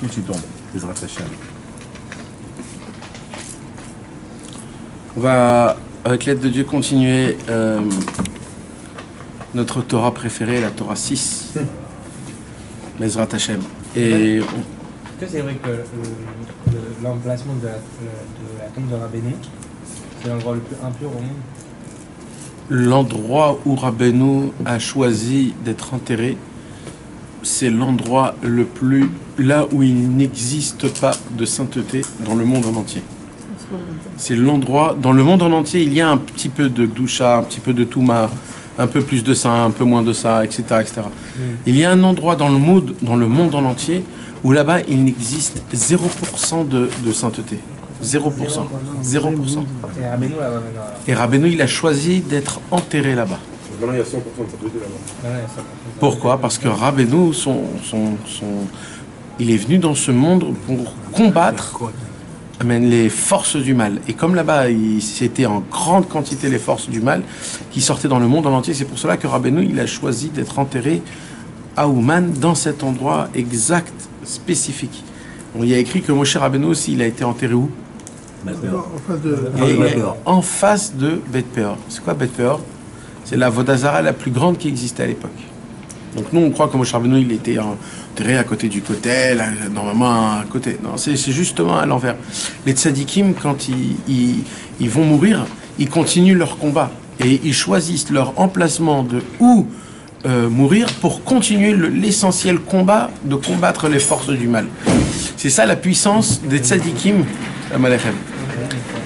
où tu tombes, les Hashem. On va, avec l'aide de Dieu, continuer notre Torah préférée, la Torah 6, Bezrat Hashem. Et est-ce que c'est vrai que l'emplacement de la tombe de Rabbeinu, c'est l'endroit le plus impur au monde? L'endroit où Rabbeinu a choisi d'être enterré, c'est l'endroit le plus... là où il n'existe pas de sainteté dans le monde en entier. C'est l'endroit... Dans le monde en entier, il y a un petit peu de Gdusha, un petit peu de Touma, un peu plus de ça, un peu moins de ça, etc. etc. Il y a un endroit dans le monde en entier où là-bas, il n'existe 0% de sainteté. 0%. 0%. Et Rabbeinu là-bas maintenant. Et Rabbeinu, il a choisi d'être enterré là-bas. Maintenant, il y a 100% de sainteté là-bas. Pourquoi? Parce que Rabbeinu, il est venu dans ce monde pour combattre les forces du mal. Et comme là-bas, c'était en grande quantité les forces du mal qui sortaient dans le monde en entier, c'est pour cela que Rabbeinu, il a choisi d'être enterré à Ouman, dans cet endroit exact, spécifique. Bon, il y a écrit que Moshe Rabbeinu aussi, il a été enterré où? En face de Beth Peor. C'est quoi Beth Peor? C'est la Vodazara la plus grande qui existait à l'époque. Donc nous, on croit que Moshe Rabbeinu, il était enterré à côté du Kotel, normalement à côté. Non, c'est justement à l'envers. Les tzadikim, quand ils vont mourir, ils continuent leur combat. Et ils choisissent leur emplacement de où mourir pour continuer l'essentiel combat de combattre les forces du mal. C'est ça la puissance des tzadikim,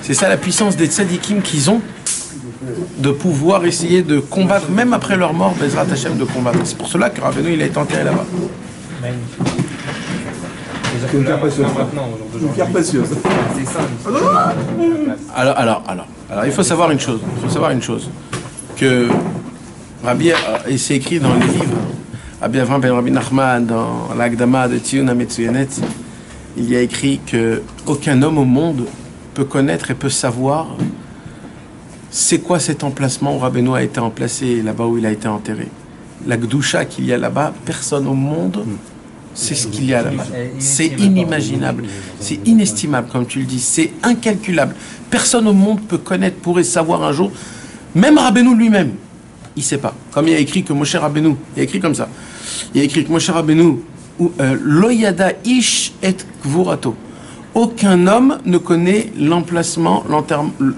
c'est ça la puissance des tzadikim qu'ils ont, de pouvoir essayer de combattre, même après leur mort, Bezrat Hashem, de combattre. C'est pour cela que Rabbeinu, il a été enterré là-bas. C'est une pierre précieuse. Une pierre précieuse. C'est ça. Alors, il faut savoir une chose. Que Rabbi, et c'est écrit dans les livres, Rabbi Avram ben Rabbi Nachman, dans l'Agdama de Tziyun HaMetzuyanet, il y a écrit que aucun homme au monde peut connaître et peut savoir c'est quoi cet emplacement où Rabbeinu a été emplacé, là-bas où il a été enterré. La Gdusha qu'il y a là-bas, personne au monde sait ce qu'il y a là-bas. C'est inimaginable, c'est inestimable, comme tu le dis, c'est incalculable. Personne au monde peut connaître, pourrait savoir un jour, même Rabbeinu lui-même, il ne sait pas. Comme il y a écrit que Moshe Rabbeinu, il y a écrit comme ça, il y a écrit que Moshe Rabbeinu, Lo yada ish et kvurato. Aucun homme ne connaît l'emplacement,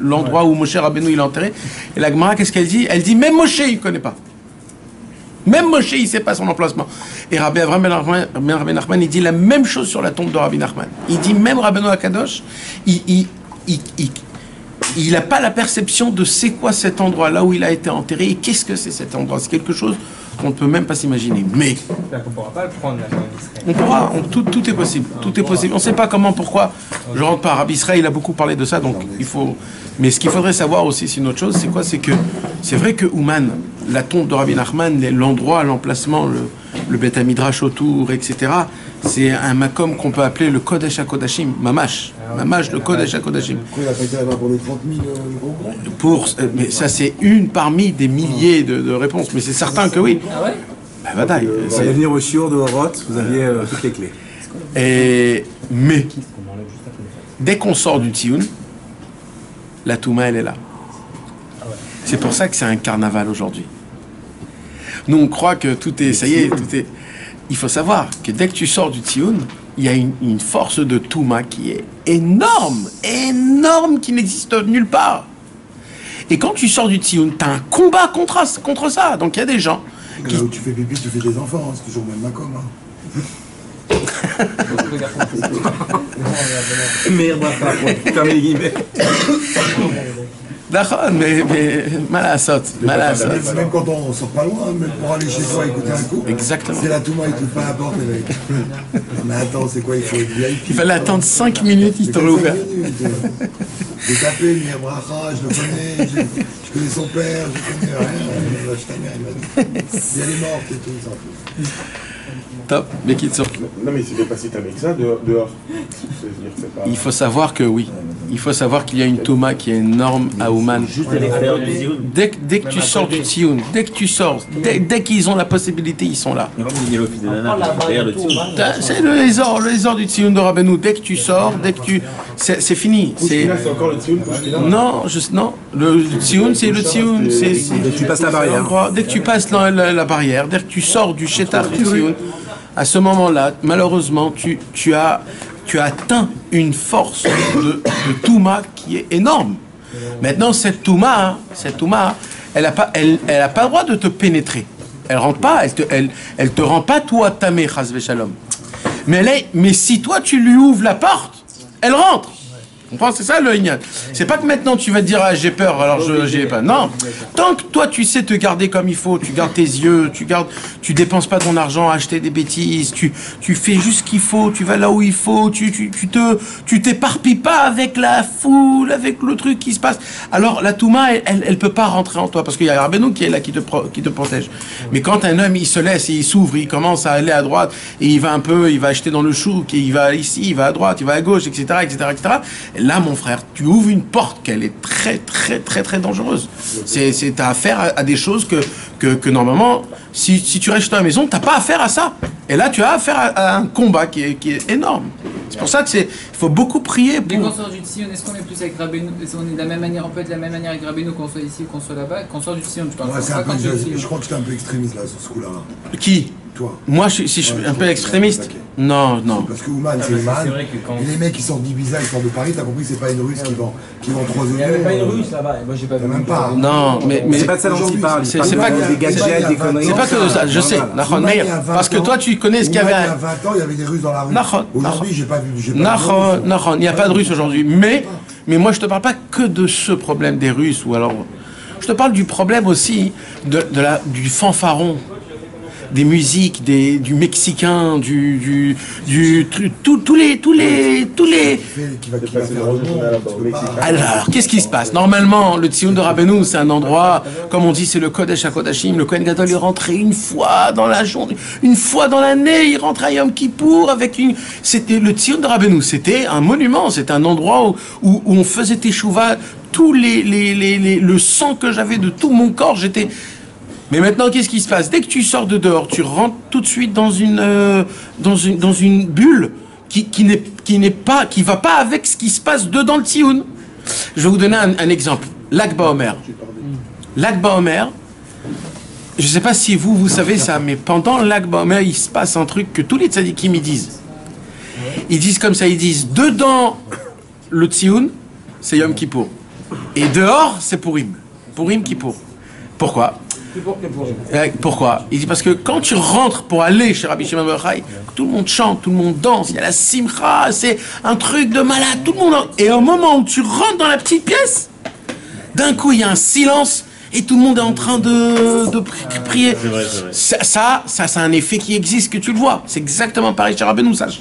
l'endroit où Moshe Rabbeinu il est enterré. Et la Gemara, qu'est-ce qu'elle dit? Elle dit même Moshe, il ne connaît pas. Même Moshe, il ne sait pas son emplacement. Et Rabbi Avram ben Nachman, il dit la même chose sur la tombe de Rabbi Nachman. Il dit même Rabbeinu Akadosh, il n'a pas la perception de c'est quoi cet endroit là où il a été enterré et qu'est-ce que c'est cet endroit. C'est quelque chose qu'on ne peut même pas s'imaginer. Mais On ne pourra pas le prendre là on pourra, tout est possible. Tout est possible. On ne sait pas comment, pourquoi. Je rentre pas. Rabbi Israël, il a beaucoup parlé de ça, donc il faut. Mais ce qu'il faudrait savoir aussi, c'est une autre chose, c'est quoi? C'est que c'est vrai que Ouman, la tombe de Rabbi Nachman, l'endroit, l'emplacement, le Beth Midrash autour, etc. C'est un makom qu'on peut appeler le Kodesh HaKodashim, Mamash. Mamash, le Kodesh HaKodashim. Pourquoi il n'a pas été là-bas pour les 30 000 mais ça, c'est une parmi des milliers de réponses. Mais c'est certain que oui. Ah ouais? Ben, bataille. Vous allez venir au Shiur de Horoth, vous aviez toutes les clés. Mais, dès qu'on sort du Tziyun, la Touma, elle est là. C'est pour ça que c'est un carnaval aujourd'hui. Nous, on croit que tout est... Ça y est, tout est... Il faut savoir que dès que tu sors du Tziyun, il y a une force de Touma qui est énorme, qui n'existe nulle part. Et quand tu sors du Tziyun, tu as un combat contre ça. Donc il y a des gens qui... Là où tu fais pipi, tu fais des enfants, c'est toujours le même macom. Merde, fermez les guillemets. D'accord, mais malasot. Même quand on sort pas loin, même pour aller chez soi écouter un coup. Exactement. C'est la Touma, il touche pas à la porte, mec. Mais attends, c'est quoi? Il faut être VIP. Il fallait attendre 5 minutes, il t'aurait ouvert. J'ai tapé, Mir Bracha, je le connais, je connais son père, je connais rien. Ta mère, il m'a dit. Il y a les morts et tout, ça. Top, mais qui te Non, mais c'est pas si avec ça dehors. Pas... Il faut savoir que oui. Il faut savoir qu'il y a une Touma qui est énorme à Ouman. Juste à l'extérieur du zioun. Dès que tu sors du Tsioun, dès que tu sors, dès qu'ils ont la possibilité, ils sont là. C'est les ors du Tsioun de Rabbeinu. Dès que tu sors, dès que tu... C'est fini. C'est encore le Tsioun. Non, non. Le Tsioun, c'est le Tsioun. Dès que tu passes la barrière. Dès que tu passes la barrière, dès que tu sors du Shetar du Tsioun, à ce moment-là, malheureusement, tu as atteint une force de Touma qui est énorme. Maintenant, cette Touma, elle n'a pas le droit de te pénétrer. Elle rentre pas, elle te rend pas toi tamé, chas v'shalom. Mais si toi tu lui ouvres la porte, elle rentre. Tu comprends? C'est ça le Inyan. C'est pas que maintenant tu vas te dire ah j'ai peur alors j'ai pas. Non. Tant que toi tu sais te garder comme il faut, tu gardes tes yeux, tu dépenses pas ton argent à acheter des bêtises, tu fais juste ce qu'il faut, tu vas là où il faut, tu t'éparpilles pas avec la foule, avec le truc qui se passe. Alors la Touma elle peut pas rentrer en toi parce qu'il y a Rabbeinu qui est là qui te protège. Mais quand un homme il se laisse et il s'ouvre, il commence à aller à droite et il va acheter dans le chouk et il va ici, il va à droite, il va à gauche, etc. Là, mon frère, tu ouvres une porte qu'elle est très, très, très, très dangereuse. T'as affaire à des choses que normalement, si tu restes dans la maison, t'as pas affaire à ça. Et là, tu as affaire à un combat qui est énorme. C'est pour ça que il faut beaucoup prier. Dès qu'on sort du Tsion, est-ce qu'on est plus avec Rabbeinu? On est de la même manière, on peut être de la même manière avec Rabbeinu qu'on soit ici ou qu'on soit là-bas. Quand on sort du Tsion, tu parles je crois que j'étais un peu extrémiste là sur ce coup-là. Qui? Toi. Moi, si je suis un peu extrémiste. Non. Parce que Ouman, c'est Ouman. Et les mecs qui sortent d'Ibiza, ils sortent de Paris, t'as compris que c'est pas une Russe qui vend 3 euros. Il n'y avait pas une Russe là-bas, moi j'ai pas vu. Même pas. Non, mais C'est pas de ça dont il parle. C'est pas des gadgets, des conneries. C'est pas que ça, je sais. Mais parce que toi, tu connais ce qu'il y avait. Il y a 20 ans, il y avait des Russes dans la rue. Aujourd'hui, j'ai pas vu. Il n'y a pas de Russes aujourd'hui. Mais moi, je te parle pas que de ce problème des Russes ou alors. Je te parle du problème aussi du fanfaron. Des musiques, du mexicain, tous les. Alors, qu'est-ce qui se passe? Normalement, le Tsioun de Rabbeinu, c'est un endroit, comme on dit, c'est le Kodesh HaKodashim. Le Kohen Gadol, il rentrait une fois dans la journée, une fois dans l'année, il rentrait à Yom Kippour avec c'était le Tsioun de Rabbeinu, c'était un monument, c'était un endroit où on faisait teshuva, tous le sang que j'avais de tout mon corps, j'étais. Mais maintenant, qu'est-ce qui se passe? Dès que tu sors de dehors, tu rentres tout de suite dans une bulle qui va pas avec ce qui se passe dedans le Tsioun. Je vais vous donner un exemple. Lag Baomer. Lag Baomer. Je sais pas si vous savez ça, mais pendant Lag Baomer, il se passe un truc que tous les tzadikim ils disent. Ils disent comme ça, ils disent dedans le Tsioun, c'est Yom Kippour. Et dehors, c'est Purim. Purim Kippour. Pourquoi? Pourquoi? Il dit parce que quand tu rentres pour aller chez Rabbi Shimon Bar Yochai, tout le monde chante, tout le monde danse, il y a la simcha, c'est un truc de malade, tout le monde. Et au moment où tu rentres dans la petite pièce, d'un coup il y a un silence et tout le monde est en train de prier. C'est vrai. Ça, c'est un effet qui existe, que tu le vois. C'est exactement pareil chez Rabbeinu, sache.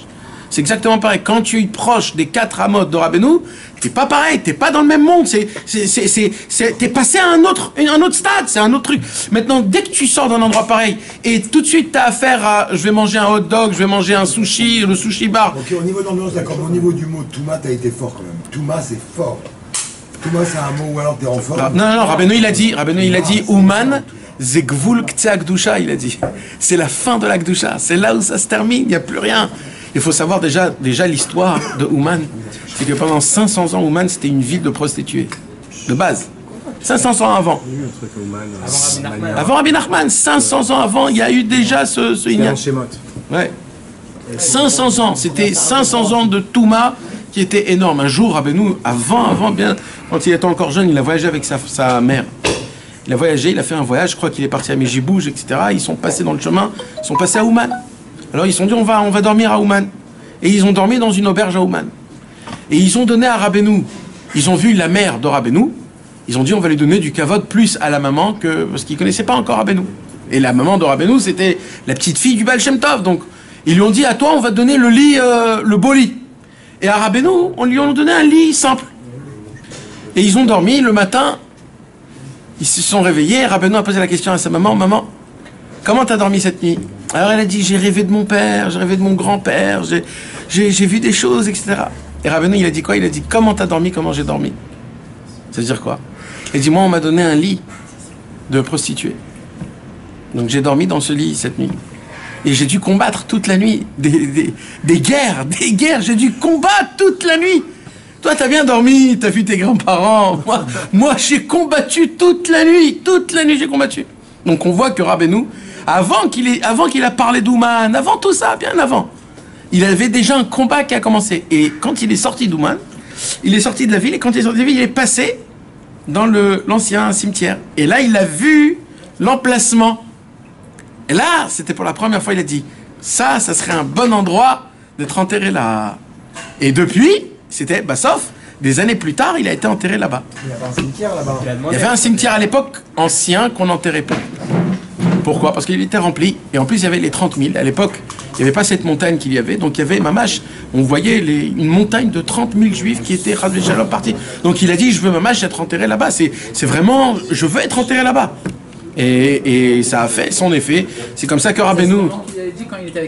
C'est exactement pareil. Quand tu es proche des 4 amot de Rabbeinu, t'es pas pareil, t'es pas dans le même monde. T'es passé à un autre stade, c'est un autre truc. Maintenant, dès que tu sors d'un endroit pareil, et tout de suite t'as affaire à, je vais manger un hot dog, je vais manger un sushi, le sushi bar. Ok, au niveau de l'ambiance, d'accord, au niveau du mot Touma, t'as été fort quand même. Touma, c'est fort. Touma, c'est un mot où alors t'es en forme. Non, Rabbeinu il a dit, Ouman, c'est Gvul K'tse Akdusha, il a dit. C'est la fin de la Kdusha, c'est là où ça se termine, il n'y a plus rien. Il faut savoir déjà l'histoire de Ouman. C'est que pendant 500 ans, Ouman, c'était une ville de prostituées. De base. 500 ans avant. Avant Rabbi Nachman, 500 ans avant, il y a eu déjà ce Inyan. Ouais. 500 ans. C'était 500 ans de Touma qui était énorme. Un jour, Rabbeinu, avant bien, quand il était encore jeune, il a voyagé avec sa mère. Il a voyagé, il a fait un voyage, je crois qu'il est parti à Mejibouj, etc. Ils sont passés dans le chemin, ils sont passés à Ouman. Alors ils se sont dit on va dormir à Ouman. Et ils ont dormi dans une auberge à Ouman. Et ils ont donné à Rabbeinu. Ils ont vu la mère de Rabbeinu. Ils ont dit on va lui donner du kavod plus à la maman parce qu'ils ne connaissaient pas encore Rabbeinu. Et la maman de Rabbeinu c'était la petite fille du Baal Shem Tov. Donc ils lui ont dit à toi on va te donner le lit, le beau lit. Et à Rabbeinu on lui a donné un lit simple. Et ils ont dormi le matin. Ils se sont réveillés. Rabbeinu a posé la question à sa maman. Maman, comment t'as dormi cette nuit? Alors elle a dit, j'ai rêvé de mon père, j'ai rêvé de mon grand-père, j'ai vu des choses, etc. Et Rabbeinu, il a dit quoi? Il a dit, comment t'as dormi, comment j'ai dormi? Ça veut dire quoi? Il dit, moi, on m'a donné un lit de prostituée. Donc j'ai dormi dans ce lit cette nuit. Et j'ai dû combattre toute la nuit des guerres, j'ai dû combattre toute la nuit. Toi, t'as bien dormi, t'as vu tes grands-parents. Moi j'ai combattu toute la nuit j'ai combattu. Donc on voit que Rabbeinu, avant qu'il a parlé d'Ouman, avant tout ça, bien avant, il avait déjà un combat qui a commencé. Et quand il est sorti d'Ouman, il est sorti de la ville, et quand il est sorti de la ville, il est passé dans l'ancien cimetière. Et là, il a vu l'emplacement. Et là, c'était pour la première fois, il a dit, ça serait un bon endroit d'être enterré là. Et depuis, c'était, sauf, des années plus tard, il a été enterré là-bas. Il y avait un cimetière là-bas. Il y avait un cimetière à l'époque ancien qu'on enterrait peu. Pourquoi? Parce qu'il était rempli. Et en plus, il y avait les 30 000. À l'époque, il n'y avait pas cette montagne qu'il y avait. Donc, il y avait Mamash. On voyait une montagne de 30 000 juifs qui étaient Chas v'Shalom partis. Donc, il a dit, je veux Mamash être enterré là-bas. C'est vraiment, je veux être enterré là-bas. Et ça a fait son effet. C'est comme ça que Rabbeinu...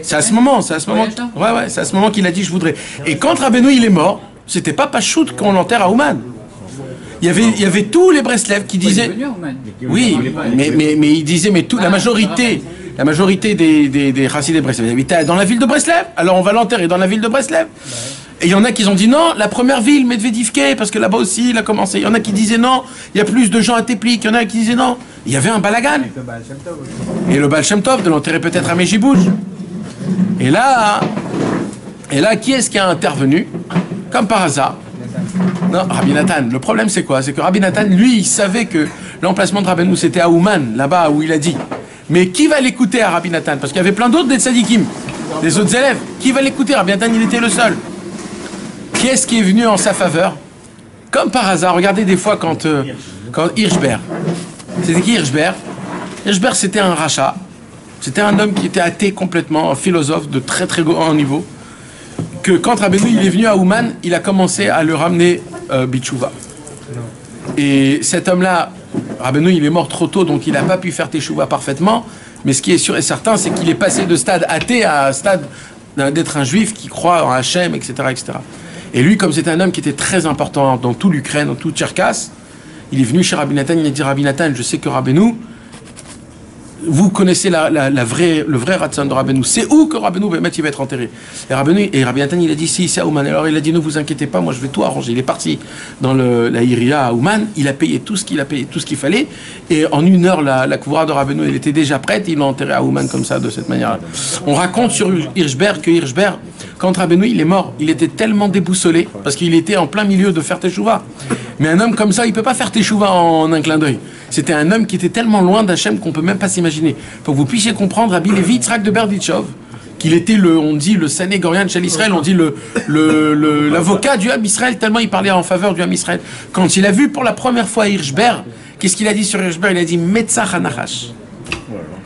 C'est à ce moment. C'est à ce moment qu'il a dit, je voudrais. Et quand Rabbeinu, il est mort, c'était pas Pachout qu'on l'enterre à Ouman. Il y avait tous les Breslev qui disaient... Oui, mais ils disaient, mais la majorité des Chassidés de Breslev, ils habitaient dans la ville de Breslev, alors on va l'enterrer dans la ville de Breslev. Et il y en a qui ont dit non, la première ville, Medvedivke, parce que là-bas aussi, il a commencé. Il y en a qui disaient non, il y a plus de gens à Teplik. Il y en a qui disaient non. Il y avait un balagan. Et le Baal Shem Tov de l'enterrer peut-être à Mejibouj. Et là, qui est-ce qui a intervenu? Comme par hasard. Non, Rabbi Nathan. Le problème, c'est quoi? C'est que Rabbi Nathan, lui, il savait que l'emplacement de Rabbeinu, c'était à Ouman, là-bas où il a dit. Mais qui va l'écouter à Rabbi Nathan? Parce qu'il y avait plein d'autres des tzadikim, des autres élèves. Qui va l'écouter? Rabbi Nathan, il était le seul. Qui est-ce qui est venu en sa faveur? Comme par hasard, regardez des fois quand Hirschberg. C'était qui Hirschberg? Hirschberg, c'était un rachat. C'était un homme qui était athée complètement, un philosophe de très très haut niveau. Que quand Rabbeinu il est venu à Ouman, il a commencé à le ramener Bitchouva. Et cet homme-là, Rabbeinu il est mort trop tôt, donc il n'a pas pu faire Teshuvah parfaitement. Mais ce qui est sûr et certain, c'est qu'il est passé de stade athée à stade d'être un juif qui croit en Hachem, etc., etc. Et lui, comme c'était un homme qui était très important dans tout l'Ukraine, dans tout Tcherkass, il est venu chez Rabbi Nathan, il a dit, Rabbi Nathan, je sais que Rabbeinu, vous connaissez le vrai Ratzon de Rabbeinu. C'est où que Rabbeinu il va être enterré? Et Rabbi Nathan, il a dit, si, c'est à Ouman. Alors il a dit, ne vous inquiétez pas, moi je vais tout arranger. Il est parti dans la Iria à Ouman, il a payé tout ce qu'il fallait. Et en 1 heure, la couvra de Rabbeinu, elle était déjà prête, il l'a enterré à Ouman comme ça, de cette manière-là. On raconte sur Hirschberg que Hirschberg, quand Rabbeinu il est mort, il était tellement déboussolé, parce qu'il était en plein milieu de faire Teshuvah. Mais un homme comme ça, il ne peut pas faire Teshuvah en un clin d'œil. C'était un homme qui était tellement loin d'Hachem qu'on ne peut même pas s'imaginer. Pour que vous puissiez comprendre, Rabbi Levi Yitzhak de Berditchov, qu'il était on dit le Sanégorian de Shel Israël, on dit l'avocat du Ham Israël, tellement il parlait en faveur du Ham Israël. Quand il a vu pour la première fois Hirschberg, qu'est-ce qu'il a dit sur Hirschberg? Il a dit Metzach Hanachash.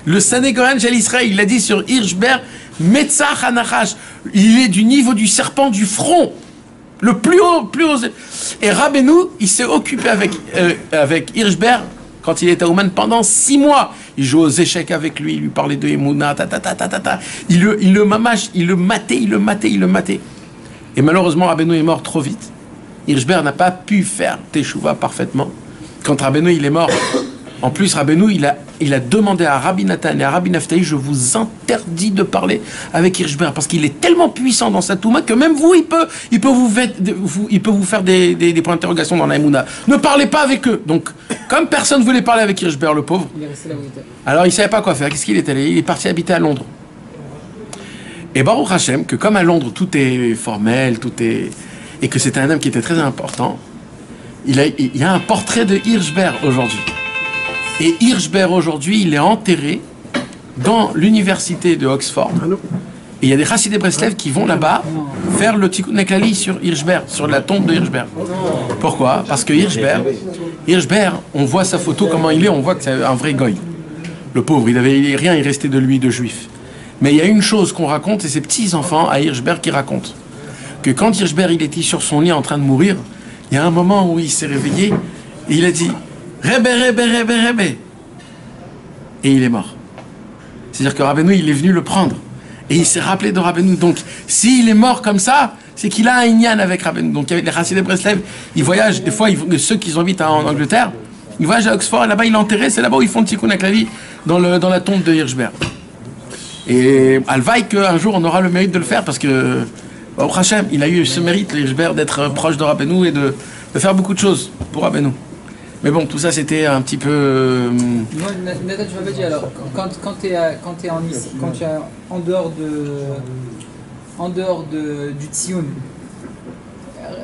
Le Sanégorian de Shel Israël, il a dit sur Hirschberg Metzach Hanachash. Il est du niveau du serpent du front. Le plus haut. Et Rabbeinu, il s'est occupé avec Hirschberg quand il était à Ouman pendant 6 mois. Il jouait aux échecs avec lui, il lui parlait de Emouna, il le matait. Et malheureusement, Rabbeinu est mort trop vite. Hirschberg n'a pas pu faire Teshuvah parfaitement. Quand Rabbeinu il est mort, en plus Rabbeinu il a demandé à Rabbi Nathan et à Rabbi Naftali, je vous interdis de parler avec Hirschberg parce qu'il est tellement puissant dans sa Touma que même vous, il peut vous faire des points d'interrogation dans la Emouna. Ne parlez pas avec eux. Donc, comme personne ne voulait parler avec Hirschberg, le pauvre, il est resté là où il était. Alors il ne savait pas quoi faire. Qu'est-ce qu'il est allé? Il est parti habiter à Londres. Et Baruch Hashem, que comme à Londres, tout est formel, et que c'était un homme qui était très important, il y a un portrait de Hirschberg aujourd'hui. Et Hirschberg aujourd'hui, il est enterré dans l'université de Oxford. Et il y a des Chassidés Breslev qui vont là-bas faire le Tikkun Neklali sur Hirschberg, sur la tombe de Hirschberg. Pourquoi? Parce que Hirschberg, on voit sa photo, comment il est, on voit que c'est un vrai goy. Le pauvre, il restait de lui de juif. Mais il y a une chose qu'on raconte, et ces petits-enfants à Hirschberg qui racontent, que quand Hirschberg il était sur son lit en train de mourir, il y a un moment où il s'est réveillé, et il a dit « Rebbe, Rebbe, Rebbe, Rebbe !» Et il est mort. C'est-à-dire que Rabbeinu, il est venu le prendre. Et il s'est rappelé de Rabbeinu. Donc, s'il est mort comme ça, c'est qu'il a un inyan avec Rabbeinu. Donc, avec les Chassidei Breslev, ils voyagent, des fois, ceux qui habitent en Angleterre, ils voyagent à Oxford, et là-bas, il est enterré, c'est là-bas où ils font Tikkun HaKlali, dans la tombe de Hirschberg. Et Alvaï qu'un jour, on aura le mérite de le faire, parce que, au Hachem, il a eu ce mérite, Hirschberg, d'être proche de Rabbeinu et de faire beaucoup de choses pour Rabbeinu. Mais bon, tout ça, c'était un petit peu... Moi, Nathan, tu m'avais dit, alors, quand tu es en dehors du Tsioun,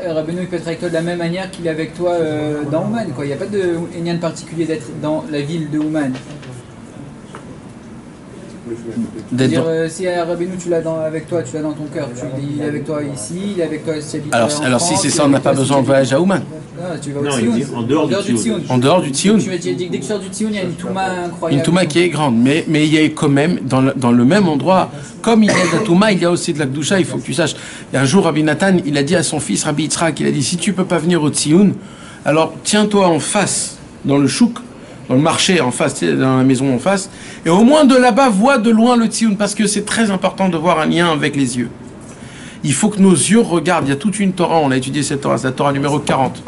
Rabbeinu peut être avec toi de la même manière qu'il est avec toi dans Ouman, quoi. Il n'y a pas de Enyan particulier d'être dans la ville de Ouman. C'est-à-dire, si Rabbeinu tu l'as avec toi, tu l'as dans ton cœur, il est avec toi ici, il est avec toi si tu habites en France. Alors si c'est ça, on n'a pas besoin de voyager à Ouman. Non, tu vas au Tsioun. En dehors du Tsioun. En dehors du Tsioun. Dès que tu sors du Tsioun, il y a une Touma incroyable. Une Touma qui est grande, mais il y a quand même, dans le même endroit, comme il y a de la Touma, il y a aussi de la Kdusha, il faut que tu saches. Et un jour, Rabbi Nathan, il a dit à son fils, Rabbi Yitzhak, il a dit, si tu peux pas venir au Tsioun, alors tiens-toi en face, dans le chouk, dans le marché en face, dans la maison en face, et au moins de là-bas, vois de loin le Tsioun, parce que c'est très important de voir un lien avec les yeux. Il faut que nos yeux regardent, il y a toute une Torah, on a étudié cette Torah, c'est la Torah numéro 40.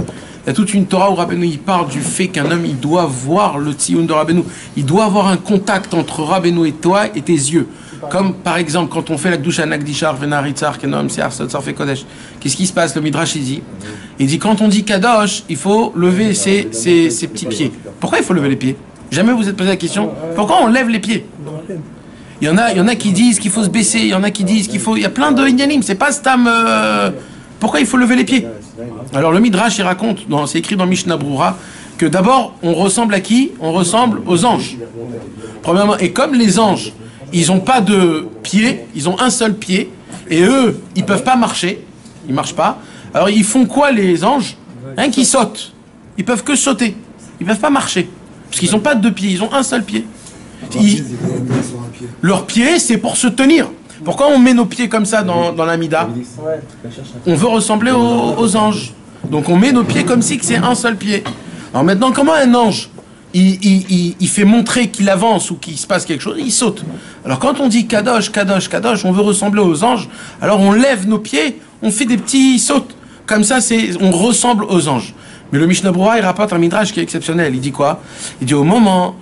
Il y a toute une Torah où Rabbeinu il parle du fait qu'un homme il doit voir le Tsioun de Rabbeinu. Il doit avoir un contact entre Rabbeinu et toi et tes yeux. Comme par exemple quand on fait la Kdusha Nagdishar Venaritzar Kenom Sear Sotzar Fe Kodesh. Qu'est-ce qui se passe? Le Midrash il dit quand on dit Kadosh, il faut lever ses petits pieds. Pourquoi il faut lever les pieds? Jamais vous êtes posé la question. Pourquoi on lève les pieds? Il y en a qui disent qu'il faut se baisser, il y en a qui disent qu'il faut... Il y a plein de inyanim, c'est pas stam... Pourquoi il faut lever les pieds? Alors le Midrash il raconte, c'est écrit dans Mishnah Brura, que d'abord on ressemble à qui? On ressemble aux anges. Premièrement, et comme les anges, ils n'ont pas de pied, ils ont un seul pied, et eux, ils peuvent pas marcher, ils marchent pas. Alors ils font quoi les anges? Qui sautent. Ils peuvent que sauter, ils peuvent pas marcher, parce qu'ils n'ont pas de deux pieds, ils ont un seul pied. Leur pied, c'est pour se tenir. Pourquoi on met nos pieds comme ça dans la Mida? On veut ressembler aux anges. Donc on met nos pieds comme si c'est un seul pied. Alors maintenant, comment un ange, il fait montrer qu'il avance ou qu'il se passe quelque chose? Il saute. Alors quand on dit Kadosh, Kadosh, Kadosh, on veut ressembler aux anges, alors on lève nos pieds, on fait des petits sautes. Comme ça, on ressemble aux anges. Mais le Mishnah Brura, il rapporte un midrash qui est exceptionnel. Il dit quoi? Il dit au moment,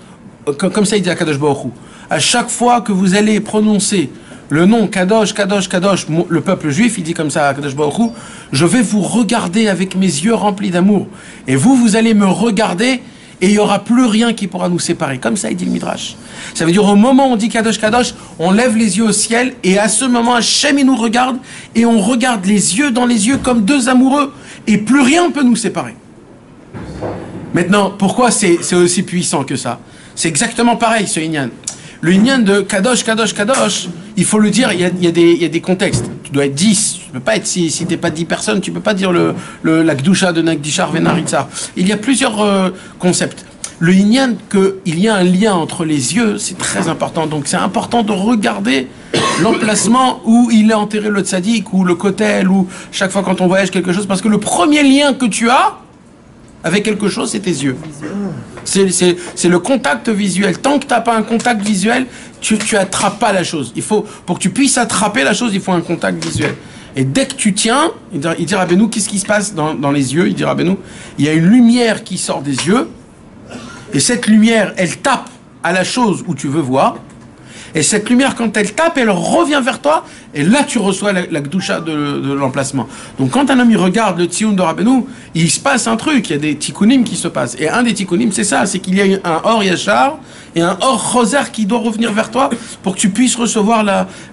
comme ça il dit à Kadosh Baruch Hu, à chaque fois que vous allez prononcer le nom Kadosh, Kadosh, Kadosh, le peuple juif, il dit comme ça à Kadosh Baruch Hu, je vais vous regarder avec mes yeux remplis d'amour. Et vous allez me regarder et il n'y aura plus rien qui pourra nous séparer. Comme ça, il dit le Midrash. Ça veut dire au moment où on dit Kadosh, Kadosh, on lève les yeux au ciel et à ce moment, Hachem, il nous regarde et on regarde les yeux dans les yeux comme deux amoureux et plus rien ne peut nous séparer. Maintenant, pourquoi c'est aussi puissant que ça? C'est exactement pareil, ce Inyan. Le Inyan de Kadosh, Kadosh, Kadosh, il faut le dire, il y a des contextes. Tu dois être 10. Tu peux pas être, si tu n'es pas 10 personnes, tu peux pas dire la Kdusha de Nagdishar Venaritzar. Il y a plusieurs concepts. Le Inyan, qu'il y a un lien entre les yeux, c'est très important. Donc c'est important de regarder l'emplacement où il est enterré le tzaddik, ou le kotel, ou chaque fois quand on voyage quelque chose. Parce que le premier lien que tu as avec quelque chose, c'est tes yeux. C'est le contact visuel. Tant que tu n'as pas un contact visuel, tu attrapes pas la chose. Pour que tu puisses attraper la chose, il faut un contact visuel. Et dès que tu tiens, il dit Rabbeinu, qu'est-ce qui se passe dans les yeux? Il dit Rabbeinu, il y a une lumière qui sort des yeux, et cette lumière, elle tape à la chose où tu veux voir. Et cette lumière, quand elle tape, elle revient vers toi, et là tu reçois la Kdusha de l'emplacement. Donc quand un homme il regarde le Tsioun de Rabbeinu, il se passe un truc, il y a des tikkunim qui se passent. Et un des tikkunim, c'est ça, c'est qu'il y a un Or Yachar et un Or Choser qui doit revenir vers toi pour que tu puisses recevoir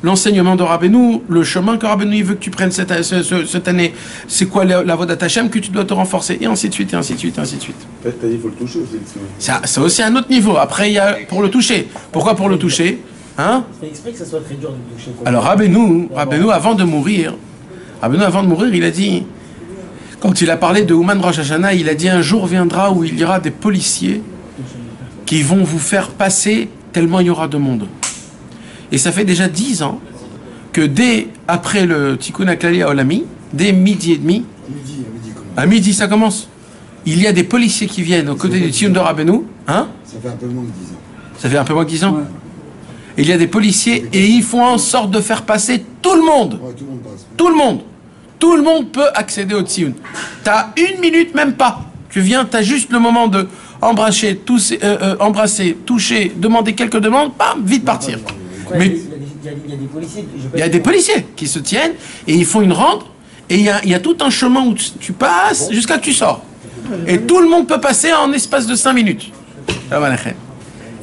l'enseignement de Rabbeinu, le chemin que Rabbeinu veut que tu prennes cette année. C'est quoi la Vodat Hashem que tu dois te renforcer, et ainsi de suite, et ainsi de suite, et ainsi de suite. Peut-être qu'il faut le toucher aussi, le Tsioun. C'est aussi un autre niveau. Après, il y a pour le toucher. Pourquoi pour le toucher? C'est exprès que ça soit très dur de toucher. Alors Rabbeinu, avant de mourir, il a dit, quand il a parlé de Ouman Rosh Hashanah, il a dit un jour viendra où il y aura des policiers qui vont vous faire passer tellement il y aura de monde. Et ça fait déjà 10 ans que dès après le Tikkun HaKlali à Olami, dès midi et demi, à midi ça commence, il y a des policiers qui viennent aux côtés du Tzion de Rabbeinu. Ça fait un peu moins de 10 ans. Ça fait un peu moins de 10 ans. Ouais. il y a des policiers et ils font en sorte de faire passer tout le monde. Ouais, tout le monde passe. Tout le monde. Tout le monde peut accéder au Tsioun. T'as 1 minute, même pas. Tu viens, t'as juste le moment de embrasser, toucher, demander quelques demandes, bam, vite partir. Ouais, Mais il y a des policiers. il y a des policiers qui se tiennent et ils font une rente et il y a tout un chemin où tu passes jusqu'à que tu sors. Et tout le monde peut passer en espace de 5 minutes.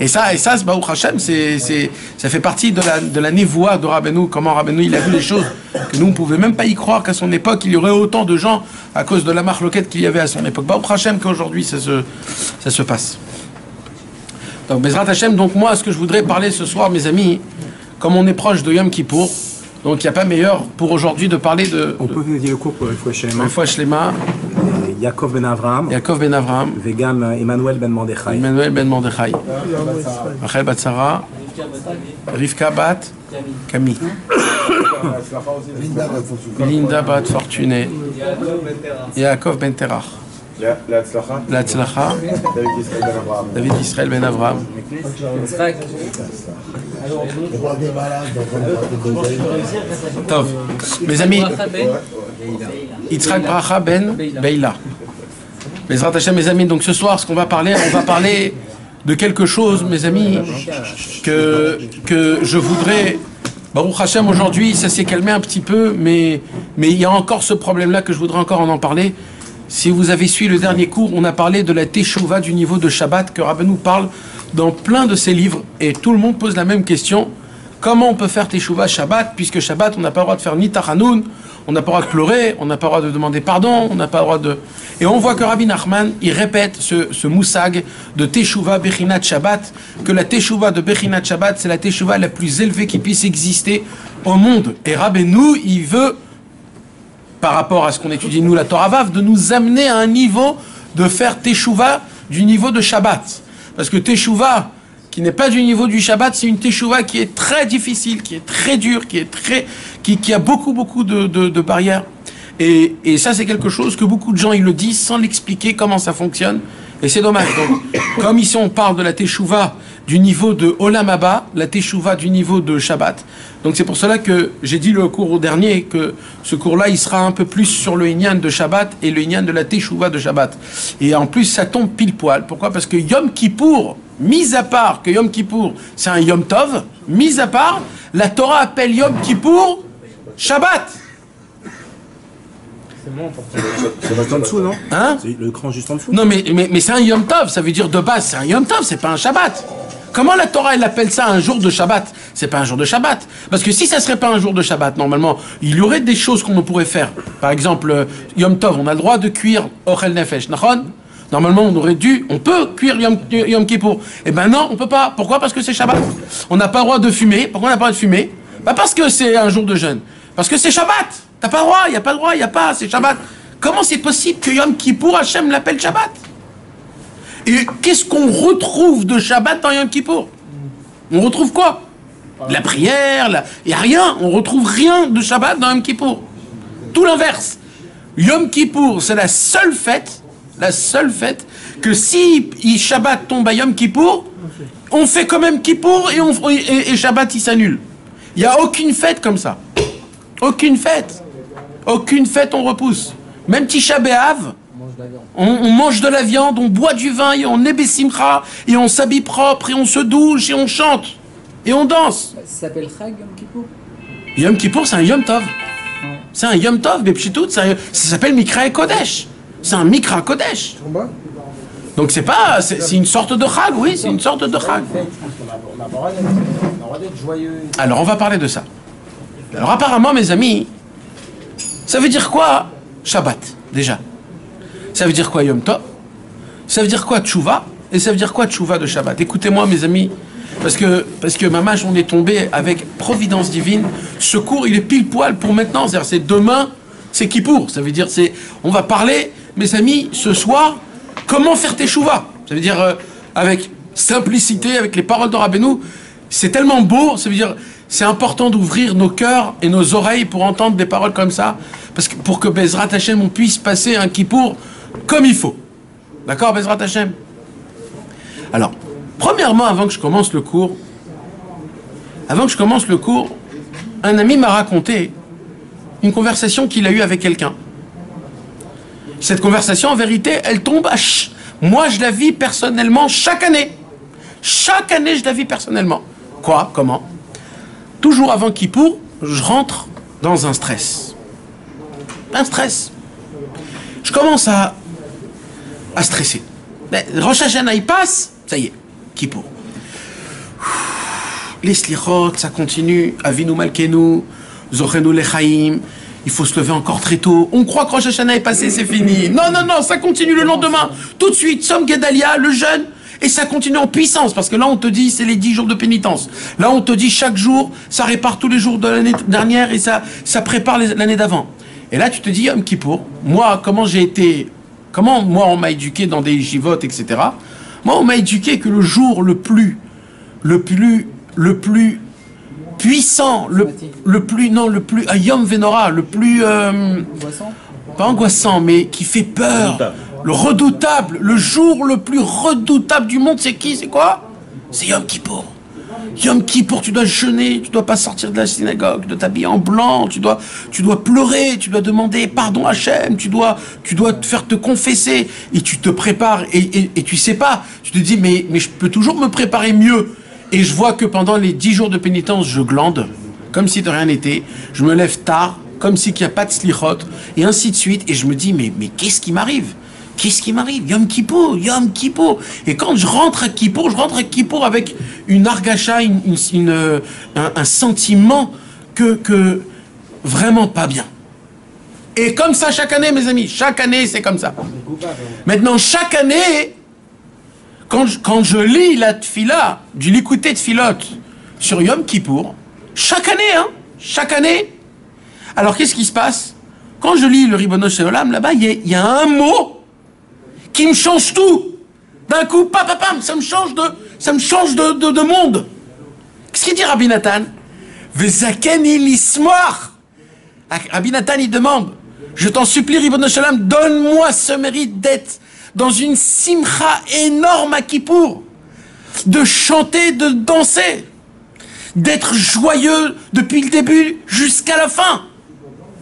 Et ça, c'est Baruch Hashem, ça fait partie de la névoie de Rabbeinu, comment Rabbeinu il a vu les choses, que nous on ne pouvait même pas y croire qu'à son époque il y aurait autant de gens à cause de la marloquette qu'il y avait à son époque. Baruch Hashem qu'aujourd'hui ça se passe. Donc Bezrat Hashem, donc moi ce que je voudrais parler ce soir mes amis, comme on est proche de Yom Kippour, donc il n'y a pas meilleur pour aujourd'hui de parler de... On peut vous dire le cours pour Refoua Shlema. Refoua Shlema, Yaakov ben Avraham, וגם עמנואל בן מרדכי. Emmanuel ben Mordechai, Rachel bat Sarah, Rivka bat Camille, Linda bat Fortuné, Yaakov ben Terach, Latzlacha, David Israël ben Avraham. Tov, mes amis, Yitzhak Bracha ben Beila. Bezrat Hashem, mes amis, donc ce soir, ce qu'on va parler, on va parler de quelque chose, mes amis, que je voudrais... Baruch Hashem, aujourd'hui, ça s'est calmé un petit peu, mais il y a encore ce problème-là que je voudrais encore en parler. Si vous avez suivi le dernier cours, on a parlé de la Teshuvah du niveau de Shabbat, que Rabbeinu parle dans plein de ses livres, et tout le monde pose la même question. Comment on peut faire Teshuvah Shabbat, puisque Shabbat, on n'a pas le droit de faire ni Tachanoun, on n'a pas le droit de pleurer, on n'a pas le droit de demander pardon, on n'a pas le droit de... Et on voit que Rabbi Nachman, il répète ce moussag de Teshuvah Bechinat Shabbat, que la Teshuvah de Bechinat Shabbat, c'est la Teshuvah la plus élevée qui puisse exister au monde. Et Rabbeinu, il veut, par rapport à ce qu'on étudie nous, la Torah Vav, de nous amener à un niveau de faire Teshuvah du niveau de Shabbat. Parce que Teshuvah, qui n'est pas du niveau du Shabbat, c'est une Teshuvah qui est très difficile, qui est très dure, qui a beaucoup de barrières. Et ça, c'est quelque chose que beaucoup de gens, ils le disent sans l'expliquer comment ça fonctionne. Et c'est dommage. Donc, comme ici, on parle de la Teshuvah du niveau de Olam Haba, la Teshuvah du niveau de Shabbat. Donc, c'est pour cela que j'ai dit le cours au dernier que ce cours-là, il sera un peu plus sur le Inyan de Shabbat et le Inyan de la Teshuvah de Shabbat. Et en plus, ça tombe pile poil. Pourquoi? Parce que Yom Kippour, mis à part que Yom Kippour, c'est un Yom Tov, mis à part, la Torah appelle Yom Kippour Shabbat. C'est juste en dessous, non? Hein? C'est le cran juste en dessous. Non, mais c'est un Yom Tov, ça veut dire de base, c'est un Yom Tov, c'est pas un Shabbat. Comment la Torah, elle appelle ça un jour de Shabbat? C'est pas un jour de Shabbat. Parce que si ça serait pas un jour de Shabbat, normalement, il y aurait des choses qu'on pourrait faire. Par exemple, Yom Tov, on a le droit de cuire Ochel Nefesh, nachon? Normalement, on peut cuire Yom Kippour. Eh ben non, on peut pas. Pourquoi? Parce que c'est Shabbat. On n'a pas le droit de fumer. Pourquoi on n'a pas le droit de fumer? Bah parce que c'est un jour de jeûne. Parce que c'est Shabbat. T'as pas le droit, il n'y a pas le droit, il n'y a pas, c'est Shabbat. Comment c'est possible que Yom Kippour, Hachem l'appelle Shabbat? Et qu'est-ce qu'on retrouve de Shabbat dans Yom Kippour? On retrouve quoi? La prière, il n'y a rien. On retrouve rien de Shabbat dans Yom Kippour. Tout l'inverse. Yom Kippour, c'est la seule fête que si Shabbat tombe à Yom Kippour, on fait quand même Kippour et Shabbat il s'annule. Il n'y a aucune fête comme ça. Aucune fête. Aucune fête on repousse. Même Tisha B'Av, on mange de la viande, on boit du vin, et on est Bessimcha, et on s'habille propre, et on se douche, et on chante, et on danse. Ça s'appelle Chag Yom Kippour. Yom Kippour, c'est un Yom Tov. Ouais. C'est un Yom Tov, Bepchitout, ça s'appelle Mikra et Kodesh. C'est un Mikra Kodesh. Donc c'est pas, c'est une sorte de Chag, oui, c'est une sorte de Chag. Alors on va parler de ça. Alors apparemment, mes amis, ça veut dire quoi Shabbat, déjà? Ça veut dire quoi Yom Tov? Ça veut dire quoi Tchouva? Et ça veut dire quoi Tchouva de Shabbat? Écoutez-moi, mes amis, parce que Mamash, on est tombé avec providence divine. Ce cours, il est pile poil pour maintenant. C'est demain, c'est Kippour. Ça veut dire, on va parler, mes amis, ce soir, comment faire Teshuvah. Ça veut dire, avec simplicité, avec les paroles de Rabbeinu. C'est tellement beau, ça veut dire, c'est important d'ouvrir nos cœurs et nos oreilles pour entendre des paroles comme ça, parce que pour que Bezrat Hashem, on puisse passer un Kippour comme il faut. D'accord, Bezrat Hashem? Alors, premièrement, avant que je commence le cours, Avant que je commence le cours, un ami m'a raconté une conversation qu'il a eue avec quelqu'un. Cette conversation, en vérité, elle tombe à... Moi, je la vis personnellement chaque année. Chaque année, je la vis personnellement. Quoi? Comment? Toujours avant Kippour, je rentre dans un stress. Un stress. Je commence à stresser. Mais Rosh Hashanah, il passe, ça y est, Kippour. Les slichot, ça continue. Avinu Malkenu, Zochenu Lechaim. Il faut se lever encore très tôt. On croit que Rosh Hashanah est passé, c'est fini. Non, non, non, ça continue le lendemain. Tout de suite, Som Gedalia, le jeûne. Et ça continue en puissance, parce que là, on te dit, c'est les 10 jours de pénitence. Là, on te dit, chaque jour, ça répare tous les jours de l'année dernière et ça prépare l'année d'avant. Et là, tu te dis, Yom Kippour, moi, comment moi, on m'a éduqué dans des yeshivot, etc. Moi, on m'a éduqué que le jour le plus puissant, Yom Venora, le plus, pas angoissant, mais qui fait peur, le redoutable, le jour le plus redoutable du monde, c'est qui? C'est quoi? C'est Yom Kippour. Yom Kippour, tu dois jeûner, tu dois pas sortir de la synagogue, tu dois t'habiller en blanc, tu dois pleurer, tu dois demander pardon à Hachem, tu dois te faire te confesser, et tu te prépares, et tu sais pas, tu te dis, mais je peux toujours me préparer mieux. Et je vois que pendant les 10 jours de pénitence, je glande, comme si de rien n'était, je me lève tard, comme si qu'il n'y a pas de slichot, et ainsi de suite, et je me dis, mais qu'est-ce qui m'arrive? Qu'est-ce qui m'arrive? Yom Kippour, Yom Kippour. Et quand je rentre à Kippour avec une argacha, un sentiment que vraiment pas bien. Et comme ça chaque année, mes amis, chaque année c'est comme ça. Maintenant, chaque année, quand je lis la tfila, du Likutei Tfilot sur Yom Kippour, chaque année, alors qu'est-ce qui se passe? Quand je lis le Ribono Shel Olam, là-bas, il y a un mot qui me change tout. D'un coup, pam, ça me change de monde. Qu'est-ce qu'il dit Rabbi Nathan? Vezakeni lismoach. Rabbi Nathan, il demande, je t'en supplie, Ribono Shel Olam, donne-moi ce mérite d'être dans une simcha énorme à Kippour, de chanter, de danser, d'être joyeux depuis le début jusqu'à la fin.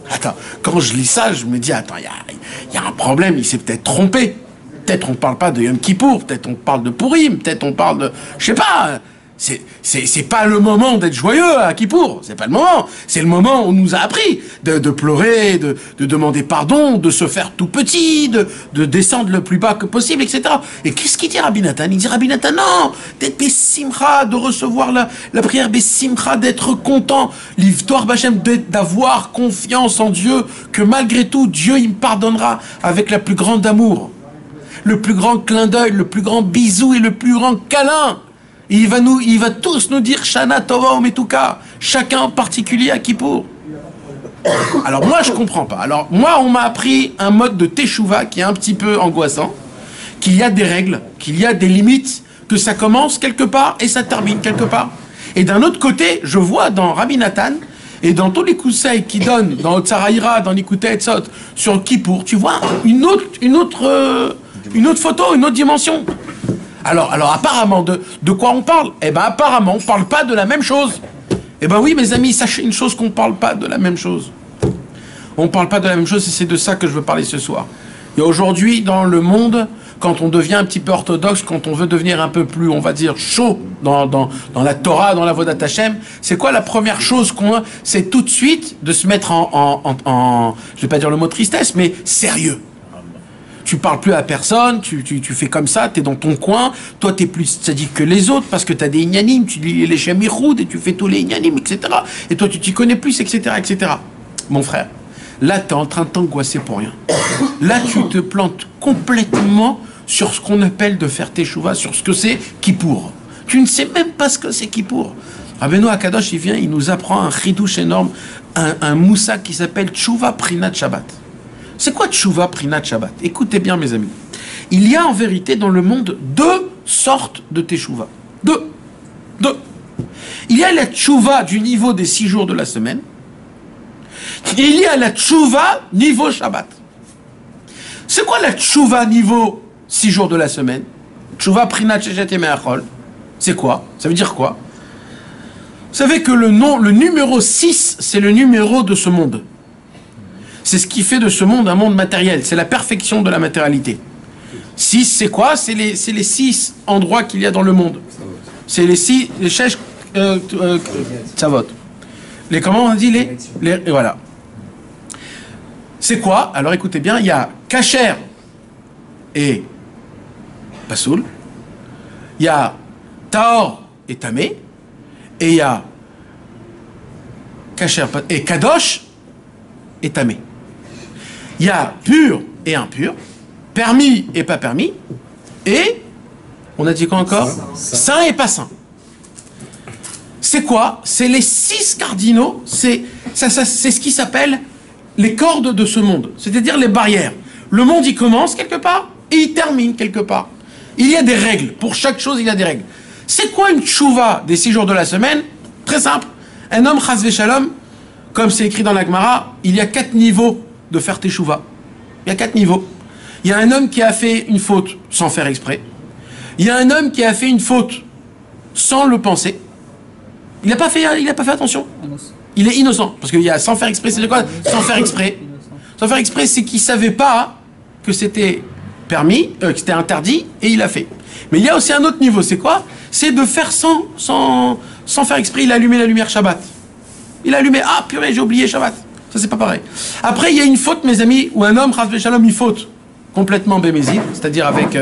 Attends, quand je lis ça, je me dis, attends, il y a un problème, il s'est peut-être trompé. Peut-être on parle pas de Yom Kippour, peut-être on parle de Purim, peut-être on parle de... Je sais pas, c'est pas le moment d'être joyeux à Kippour, c'est pas le moment. C'est le moment où on nous a appris de pleurer, de demander pardon, de se faire tout petit, de descendre le plus bas que possible, etc. Et qu'est-ce qu'il dit Rabbi Nathan? Il dit Rabbi Nathan, non, d'être bessimcha, de recevoir la prière bessimcha, d'être content, l'ivtoire bachem, d'avoir confiance en Dieu, que malgré tout, Dieu, il me pardonnera avec la plus grande amour. Le plus grand clin d'œil, le plus grand bisou et le plus grand câlin. Et il va tous nous dire Shana Tova Ometuka, chacun en particulier à Kippour. Alors moi je comprends pas. Alors moi on m'a appris un mode de teshuva qui est un petit peu angoissant, qu'il y a des règles, qu'il y a des limites, que ça commence quelque part et ça termine quelque part. Et d'un autre côté, je vois dans Rabbi Nathan et dans tous les conseils qu'il donne, dans Otsaraïra, dans Likutei Etzot, sur Kippour, tu vois une autre photo, une autre dimension. Alors apparemment, de quoi on parle? Eh ben apparemment, on parle pas de la même chose. Eh ben oui, mes amis, sachez une chose, qu'on parle pas de la même chose. On parle pas de la même chose, et c'est de ça que je veux parler ce soir. Et aujourd'hui, dans le monde, quand on devient un petit peu orthodoxe, quand on veut devenir un peu plus, on va dire, chaud dans la Torah, dans la Vodat Hashem, c'est quoi la première chose qu'on a? C'est tout de suite de se mettre en je vais pas dire le mot tristesse, mais sérieux. Tu parles plus à personne, tu fais comme ça, tu es dans ton coin, toi tu es plus sadique que les autres parce que tu as des ignanim, tu lis les Shemiroud et tu fais tous les ignanim, etc. Et toi tu t'y connais plus, etc., etc. Mon frère, là tu es en train de t'angoisser pour rien. Là tu te plantes complètement sur ce qu'on appelle de faire teshuva, sur ce que c'est Kippour. Tu ne sais même pas ce que c'est Kippour. Rabbeinu Akadosh, il vient, il nous apprend un chidouche énorme, un moussa qui s'appelle Tshuva Prinat Shabbat. C'est quoi Tshuva Prinat Shabbat? Écoutez bien mes amis. Il y a en vérité dans le monde deux sortes de teshuva. Deux. Il y a la Tshuva du niveau des 6 jours de la semaine. Et il y a la Tshuva niveau Shabbat. C'est quoi la Tshuva niveau 6 jours de la semaine? Tshuva Prinat Shechet Yemei Achol. C'est quoi? Ça veut dire quoi? savez que le numéro 6, c'est le numéro de ce monde. C'est ce qui fait de ce monde un monde matériel. C'est la perfection de la matérialité. 6, c'est quoi? C'est les 6 endroits qu'il y a dans le monde. C'est les 6... Les chèches... ça vote. Les comment on dit voilà. C'est quoi? Alors écoutez bien, il y a Kacher et Pasoul. Il y a Tahor et Tamé. Et il y a Kacher et Kadosh et Tamé. Il y a pur et impur, permis et pas permis, et on a dit quoi encore? Saint et pas saint. C'est quoi? C'est les 6 cardinaux, c'est ce qui s'appelle les cordes de ce monde, c'est-à-dire les barrières. Le monde, il commence quelque part et il termine quelque part. Il y a des règles, pour chaque chose, il y a des règles. C'est quoi une tchouva des 6 jours de la semaine? Très simple. Un homme, chas v'shalom, comme c'est écrit dans la Gemara, il y a 4 niveaux de faire teshuva. Il y a 4 niveaux. Il y a un homme qui a fait une faute sans faire exprès. Il y a un homme qui a fait une faute sans le penser. Il n'a pas fait attention. Il est innocent. Parce qu'il y a sans faire exprès, c'est quoi? Sans faire exprès. Sans faire exprès, c'est qu'il ne savait pas que c'était permis, que c'était interdit, et il a fait. Mais il y a aussi un autre niveau, c'est quoi? C'est de faire sans faire exprès. Il a allumé la lumière Shabbat. Il a allumé, ah purée, j'ai oublié Shabbat. Ça, c'est pas pareil. Après, il y a une faute, mes amis, où un homme, chas v'shalom, il faute complètement bémézid, c'est-à-dire avec...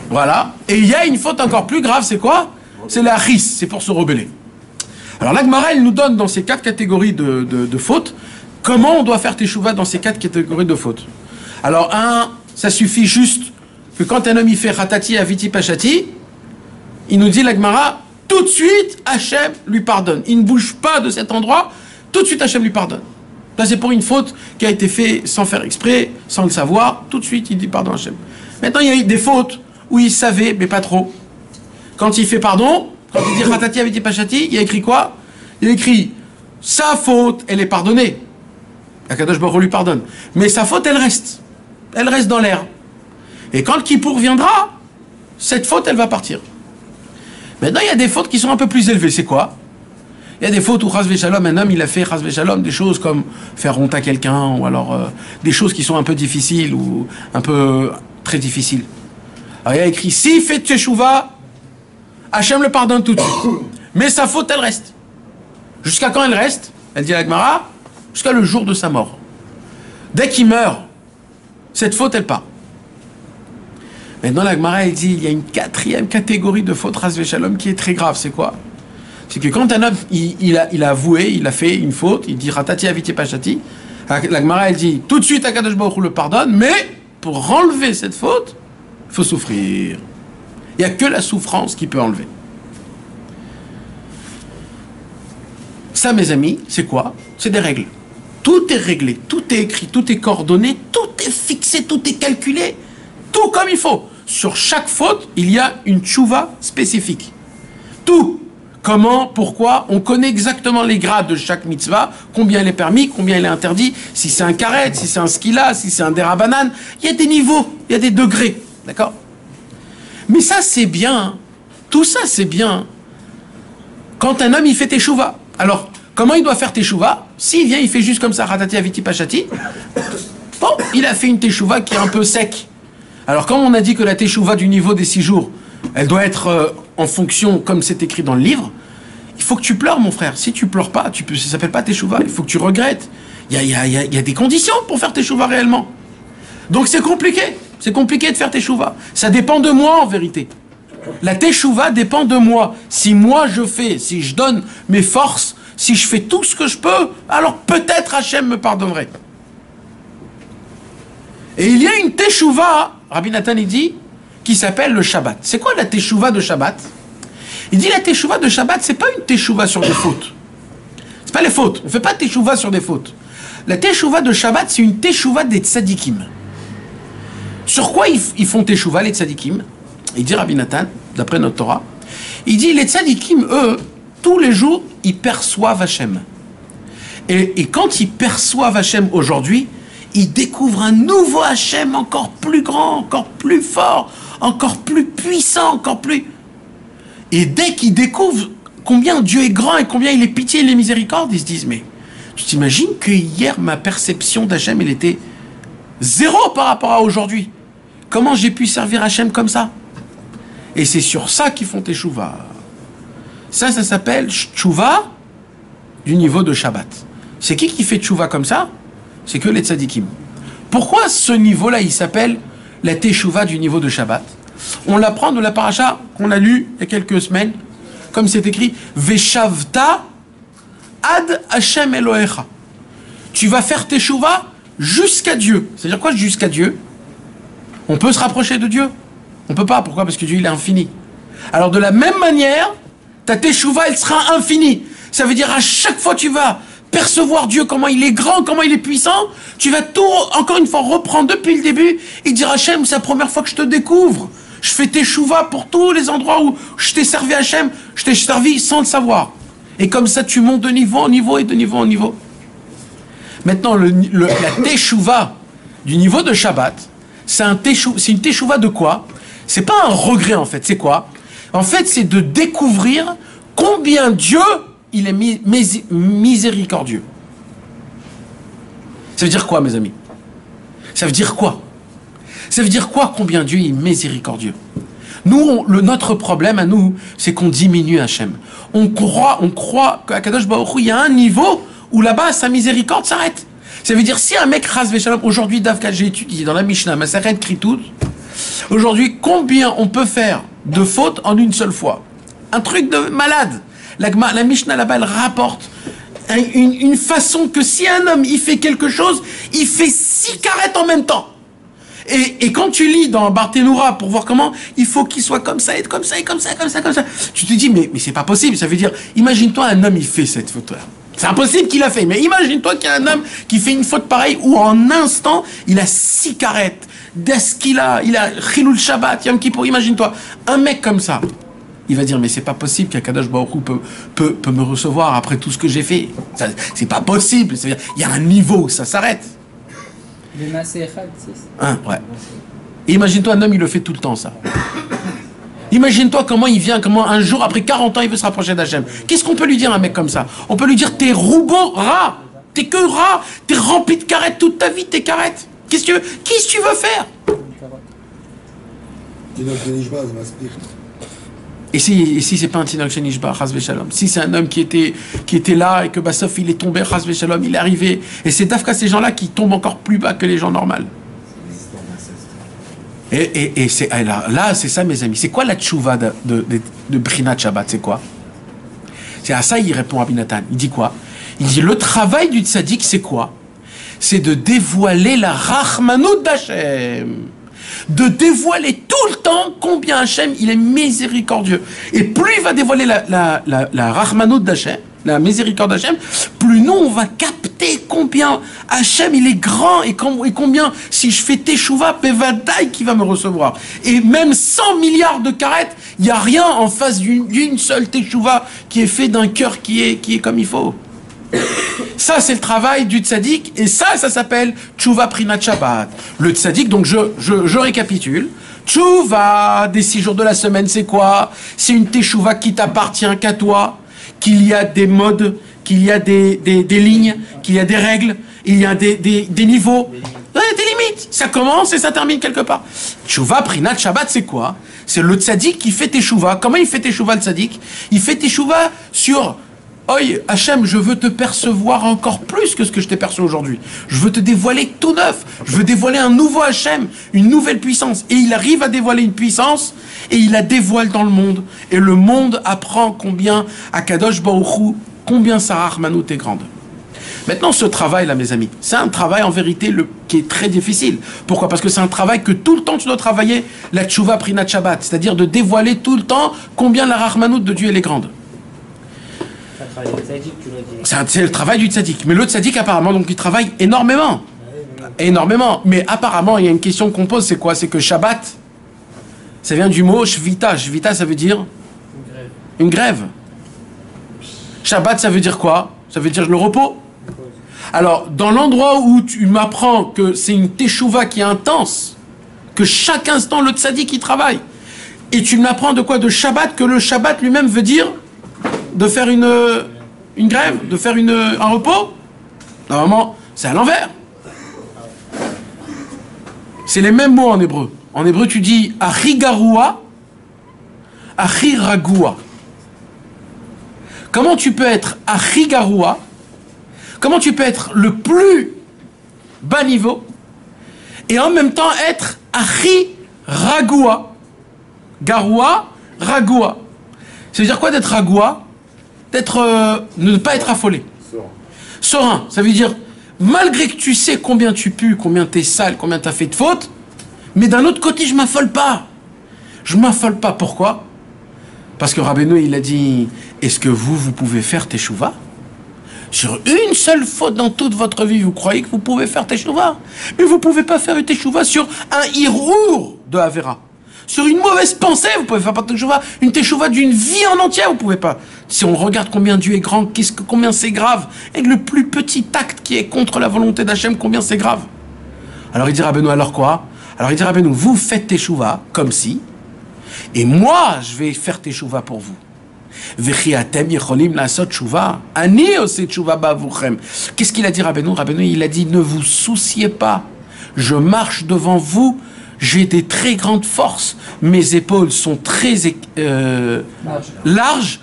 voilà. Et il y a une faute encore plus grave, c'est quoi? C'est la ris, c'est pour se rebeller. Alors la Gemara, elle nous donne dans ces 4 catégories de fautes, comment on doit faire teshuva dans ces 4 catégories de fautes. Alors ça suffit juste que quand un homme il fait ratati aviti pachati, il nous dit la Gemara, tout de suite Hachem lui pardonne. Il ne bouge pas de cet endroit, tout de suite Hachem lui pardonne. Là c'est pour une faute qui a été faite sans faire exprès, sans le savoir, tout de suite il dit pardon Hachem. Maintenant il y a eu des fautes où il savait mais pas trop. Quand il fait pardon, quand il dit ratati aviti pachati, il y a écrit quoi? Il y a écrit sa faute, elle est pardonnée. Akadosh Baruch Hu lui pardonne. Mais sa faute, elle reste. Elle reste dans l'air. Et quand le Kippour viendra, cette faute, elle va partir. Maintenant, il y a des fautes qui sont un peu plus élevées. C'est quoi? Il y a des fautes où chas v'shalom, un homme, il a fait chas v'shalom, des choses comme faire honte à quelqu'un, ou alors des choses qui sont un peu difficiles, ou un peu très difficiles. Alors, il y a écrit, s'il fait teshuva, Hachem le pardonne tout de suite. Mais sa faute, elle reste. Jusqu'à quand elle reste? Elle dit à la Gemara, jusqu'à le jour de sa mort. Dès qu'il meurt, cette faute, elle part. Maintenant, la Gemara, elle dit, il y a une 4e catégorie de faute, chas v'shalom, qui est très grave. C'est quoi? C'est que quand un homme, il a avoué, il a fait une faute, il dit ratati aviti pachati, la Gemara, elle dit, tout de suite, Akadosh Baruch Hu le pardonne, mais pour enlever cette faute, il faut souffrir. Il n'y a que la souffrance qui peut enlever. Ça, mes amis, c'est quoi? C'est des règles. Tout est réglé, tout est écrit, tout est coordonné, tout est fixé, tout est calculé, tout comme il faut. Sur chaque faute, il y a une tchouva spécifique. Tout. Comment, pourquoi, on connaît exactement les grades de chaque mitzvah, combien il est permis, combien il est interdit, si c'est un karet, si c'est un skila, si c'est un derabanan. Il y a des niveaux, il y a des degrés. D'accord? Mais ça, c'est bien. Tout ça, c'est bien. Quand un homme, il fait teshuva. Alors, comment il doit faire teshuva? S'il vient, il fait juste comme ça, ratati aviti pachati. Bon, il a fait une teshuva qui est un peu sec. Alors, comme on a dit que la teshuva du niveau des 6 jours, elle doit être en fonction, comme c'est écrit dans le livre, il faut que tu pleures, mon frère. Si tu pleures pas, ça s'appelle pas teshuva. Il faut que tu regrettes. Il y a des conditions pour faire teshuva réellement. Donc, c'est compliqué. C'est compliqué de faire teshuva. Ça dépend de moi, en vérité. La teshuva dépend de moi. Si moi je fais, si je donne mes forces, si je fais tout ce que je peux, alors peut-être Hachem me pardonnerait. Et il y a une teshuva, Rabbi Nathan il dit, qui s'appelle le Shabbat. C'est quoi la teshuva de Shabbat? Il dit la teshuva de Shabbat, c'est pas une teshuva sur des fautes. C'est pas les fautes. On fait pas teshuva sur des fautes. La teshuva de Shabbat, c'est une teshuva des tzadikim. Sur quoi ils font teshuva, les tzadikim? Il dit Rabbi Nathan, d'après notre Torah, il dit les tzadikim, eux, tous les jours, ils perçoivent Hachem. Et quand ils perçoivent Hachem aujourd'hui, ils découvrent un nouveau Hachem encore plus grand, encore plus fort, encore plus puissant, encore plus... Et dès qu'ils découvrent combien Dieu est grand et combien il est pitié et il est miséricorde, ils se disent, mais tu t'imagines que hier, ma perception d'Hachem, elle était zéro par rapport à aujourd'hui. Comment j'ai pu servir Hachem comme ça? Et c'est sur ça qu'ils font teshuva. Ça s'appelle teshuva du niveau de Shabbat. C'est qui fait teshuva comme ça? C'est que les tzadikim. Pourquoi ce niveau-là, il s'appelle la teshuva du niveau de Shabbat? On l'apprend de la paracha qu'on a lue il y a quelques semaines, comme c'est écrit, Veshavta ad Hashem Elohecha. Tu vas faire teshuva jusqu'à Dieu. C'est-à-dire quoi jusqu'à Dieu? On peut se rapprocher de Dieu? On peut pas. Pourquoi? Parce que Dieu, il est infini. Alors de la même manière, ta teshuva, elle sera infinie. Ça veut dire à chaque fois tu vas percevoir Dieu, comment il est grand, comment il est puissant, tu vas tout, encore une fois, reprendre depuis le début et dire Hachem, c'est la première fois que je te découvre. Je fais teshuva pour tous les endroits où je t'ai servi Hachem, je t'ai servi sans le savoir. Et comme ça, tu montes de niveau en niveau et de niveau en niveau. Maintenant, la teshuva du niveau de Shabbat, c'est une teshuva de quoi? C'est pas un regret en fait, c'est quoi? En fait, c'est de découvrir combien Dieu, il est miséricordieux. Ça veut dire quoi, mes amis? Ça veut dire quoi? Ça veut dire quoi combien Dieu est miséricordieux? Nous, notre problème à nous, c'est qu'on diminue Hachem. On croit qu'à Kadosh Baruch Hu, il y a un niveau où là-bas, sa miséricorde s'arrête. Ça veut dire, si un mec ras veshalom, aujourd'hui, Davka, j'ai étudié dans la Mishnah, Maseret Kritout, aujourd'hui, combien on peut faire de fautes en une seule fois? Un truc de malade. La Mishnah là-bas, elle rapporte une façon que si un homme, il fait quelque chose, il fait 6 carettes en même temps. Et quand tu lis dans Barthénoura pour voir comment il faut qu'il soit comme ça, et comme ça, et comme ça, comme ça, comme ça, tu te dis, mais c'est pas possible. Ça veut dire, imagine-toi un homme, il fait cette faute-là. C'est impossible qu'il a fait, mais imagine-toi qu'il y a un homme qui fait une faute pareille où en un instant, il a 6 carettes. D'Eskila, il a Chilul Shabbat, Yom Kippour, imagine-toi. Un mec comme ça, il va dire, mais c'est pas possible qu'Akadosh Baruch Hu peut me recevoir après tout ce que j'ai fait. C'est pas possible. C'est-à-dire, il y a un niveau où ça s'arrête. Ouais. Et imagine-toi un homme, il le fait tout le temps, ça. Imagine-toi comment il vient, comment un jour, après 40 ans, il veut se rapprocher d'Hachem. Qu'est-ce qu'on peut lui dire à un mec comme ça? On peut lui dire, t'es roubo, rat. T'es que rat. T'es rempli de carettes toute ta vie, tes carettes. Qu'est-ce que tu veux faire? Et si c'est pas un Tinok Shenishba, Chas Veshalom, si c'est un homme qui était là et que Bassof il est tombé, Chas Veshalom, il est arrivé, et c'est Dafka ces gens-là qui tombent encore plus bas que les gens normaux. Et là, c'est ça, mes amis. C'est quoi la tchouva de Brinat Shabbat? C'est quoi? C'est à ça il répond à Binatan. Il dit quoi? Il dit le travail du tzaddik, c'est quoi? C'est de dévoiler la Rachmanout d'Hachem. De dévoiler tout le temps combien Hachem, il est miséricordieux. Et plus il va dévoiler la Rachmanout d'Hachem, la miséricorde d'Hachem, plus nous, on va capter combien Hachem, il est grand et combien, si je fais Teshuvah, Pevadaï qui va me recevoir. Et même 100 milliards de carettes, il n'y a rien en face d'une seule Teshuvah qui est fait d'un cœur qui est comme il faut. Ça, c'est le travail du tzaddik, et ça s'appelle Tchouva Prinat Shabbat. Le tzaddik, donc je récapitule. Tchouva des 6 jours de la semaine, c'est quoi? C'est une teshuva qui t'appartient qu'à toi, qu'il y a des modes, qu'il y a des lignes, qu'il y a des règles, il y a des niveaux, des limites. Ça commence et ça termine quelque part. Tchouva Prinat Shabbat, c'est quoi? C'est le tzaddik qui fait teshuva. Comment il fait teshuva, le tzaddik? Il fait teshuva sur... Oi, Hachem, je veux te percevoir encore plus que ce que je t'ai perçu aujourd'hui. Je veux te dévoiler tout neuf. Je veux dévoiler un nouveau Hachem, une nouvelle puissance. Et il arrive à dévoiler une puissance, et il la dévoile dans le monde. Et le monde apprend combien, à Kadosh Baruch Hu, combien sa Rachmanout est grande. Maintenant, ce travail-là, mes amis, c'est un travail en vérité qui est très difficile. Pourquoi? Parce que c'est un travail que tout le temps tu dois travailler, la Tchouva Prinat Shabbat, c'est-à-dire de dévoiler tout le temps combien la Rachmanout de Dieu elle est grande. C'est le travail du tzaddik. Mais le tzaddik, apparemment, donc, il travaille énormément. Énormément. Mais apparemment, il y a une question qu'on pose, c'est quoi? C'est que Shabbat, ça vient du mot Shvita. Shvita, ça veut dire une grève. Shabbat, ça veut dire quoi? Ça veut dire le repos. Alors, dans l'endroit où tu m'apprends que c'est une teshuva qui est intense, que chaque instant, le tzaddik, il travaille, et tu m'apprends de quoi? De Shabbat, que le Shabbat lui-même veut dire de faire une grève, de faire un repos? Normalement, c'est à l'envers. C'est les mêmes mots en hébreu. En hébreu, tu dis achigarua, achiragua. Comment tu peux être achigarua? Comment tu peux être le plus bas niveau et en même temps être achiragua? Garoua, ragoua. Ça veut dire quoi d'être ragoua? Ne pas être affolé. Serein. Ça veut dire, malgré que tu sais combien tu pues, combien t'es sale, combien t'as fait de fautes, mais d'un autre côté, je m'affole pas. Je m'affole pas. Pourquoi? Parce que Rabbeinu, il a dit, est-ce que vous pouvez faire teshuva? Sur une seule faute dans toute votre vie, vous croyez que vous pouvez faire teshuva? Mais vous pouvez pas faire une teshuva sur un hirour de Avera. Sur une mauvaise pensée, vous pouvez faire pas de teshuva. Une teshuva d'une vie en entière, vous pouvez pas. Si on regarde combien Dieu est grand, combien c'est grave, et le plus petit acte qui est contre la volonté d'Hachem, combien c'est grave. Alors il dit Rabbeinu, alors quoi? Alors il dit Rabbeinu, vous faites teshuva comme si, et moi je vais faire teshuva pour vous. Qu'est-ce qu'il a dit Rabbeinu? Rabbeinu, il a dit, ne vous souciez pas, je marche devant vous. J'ai des très grandes forces. Mes épaules sont très larges.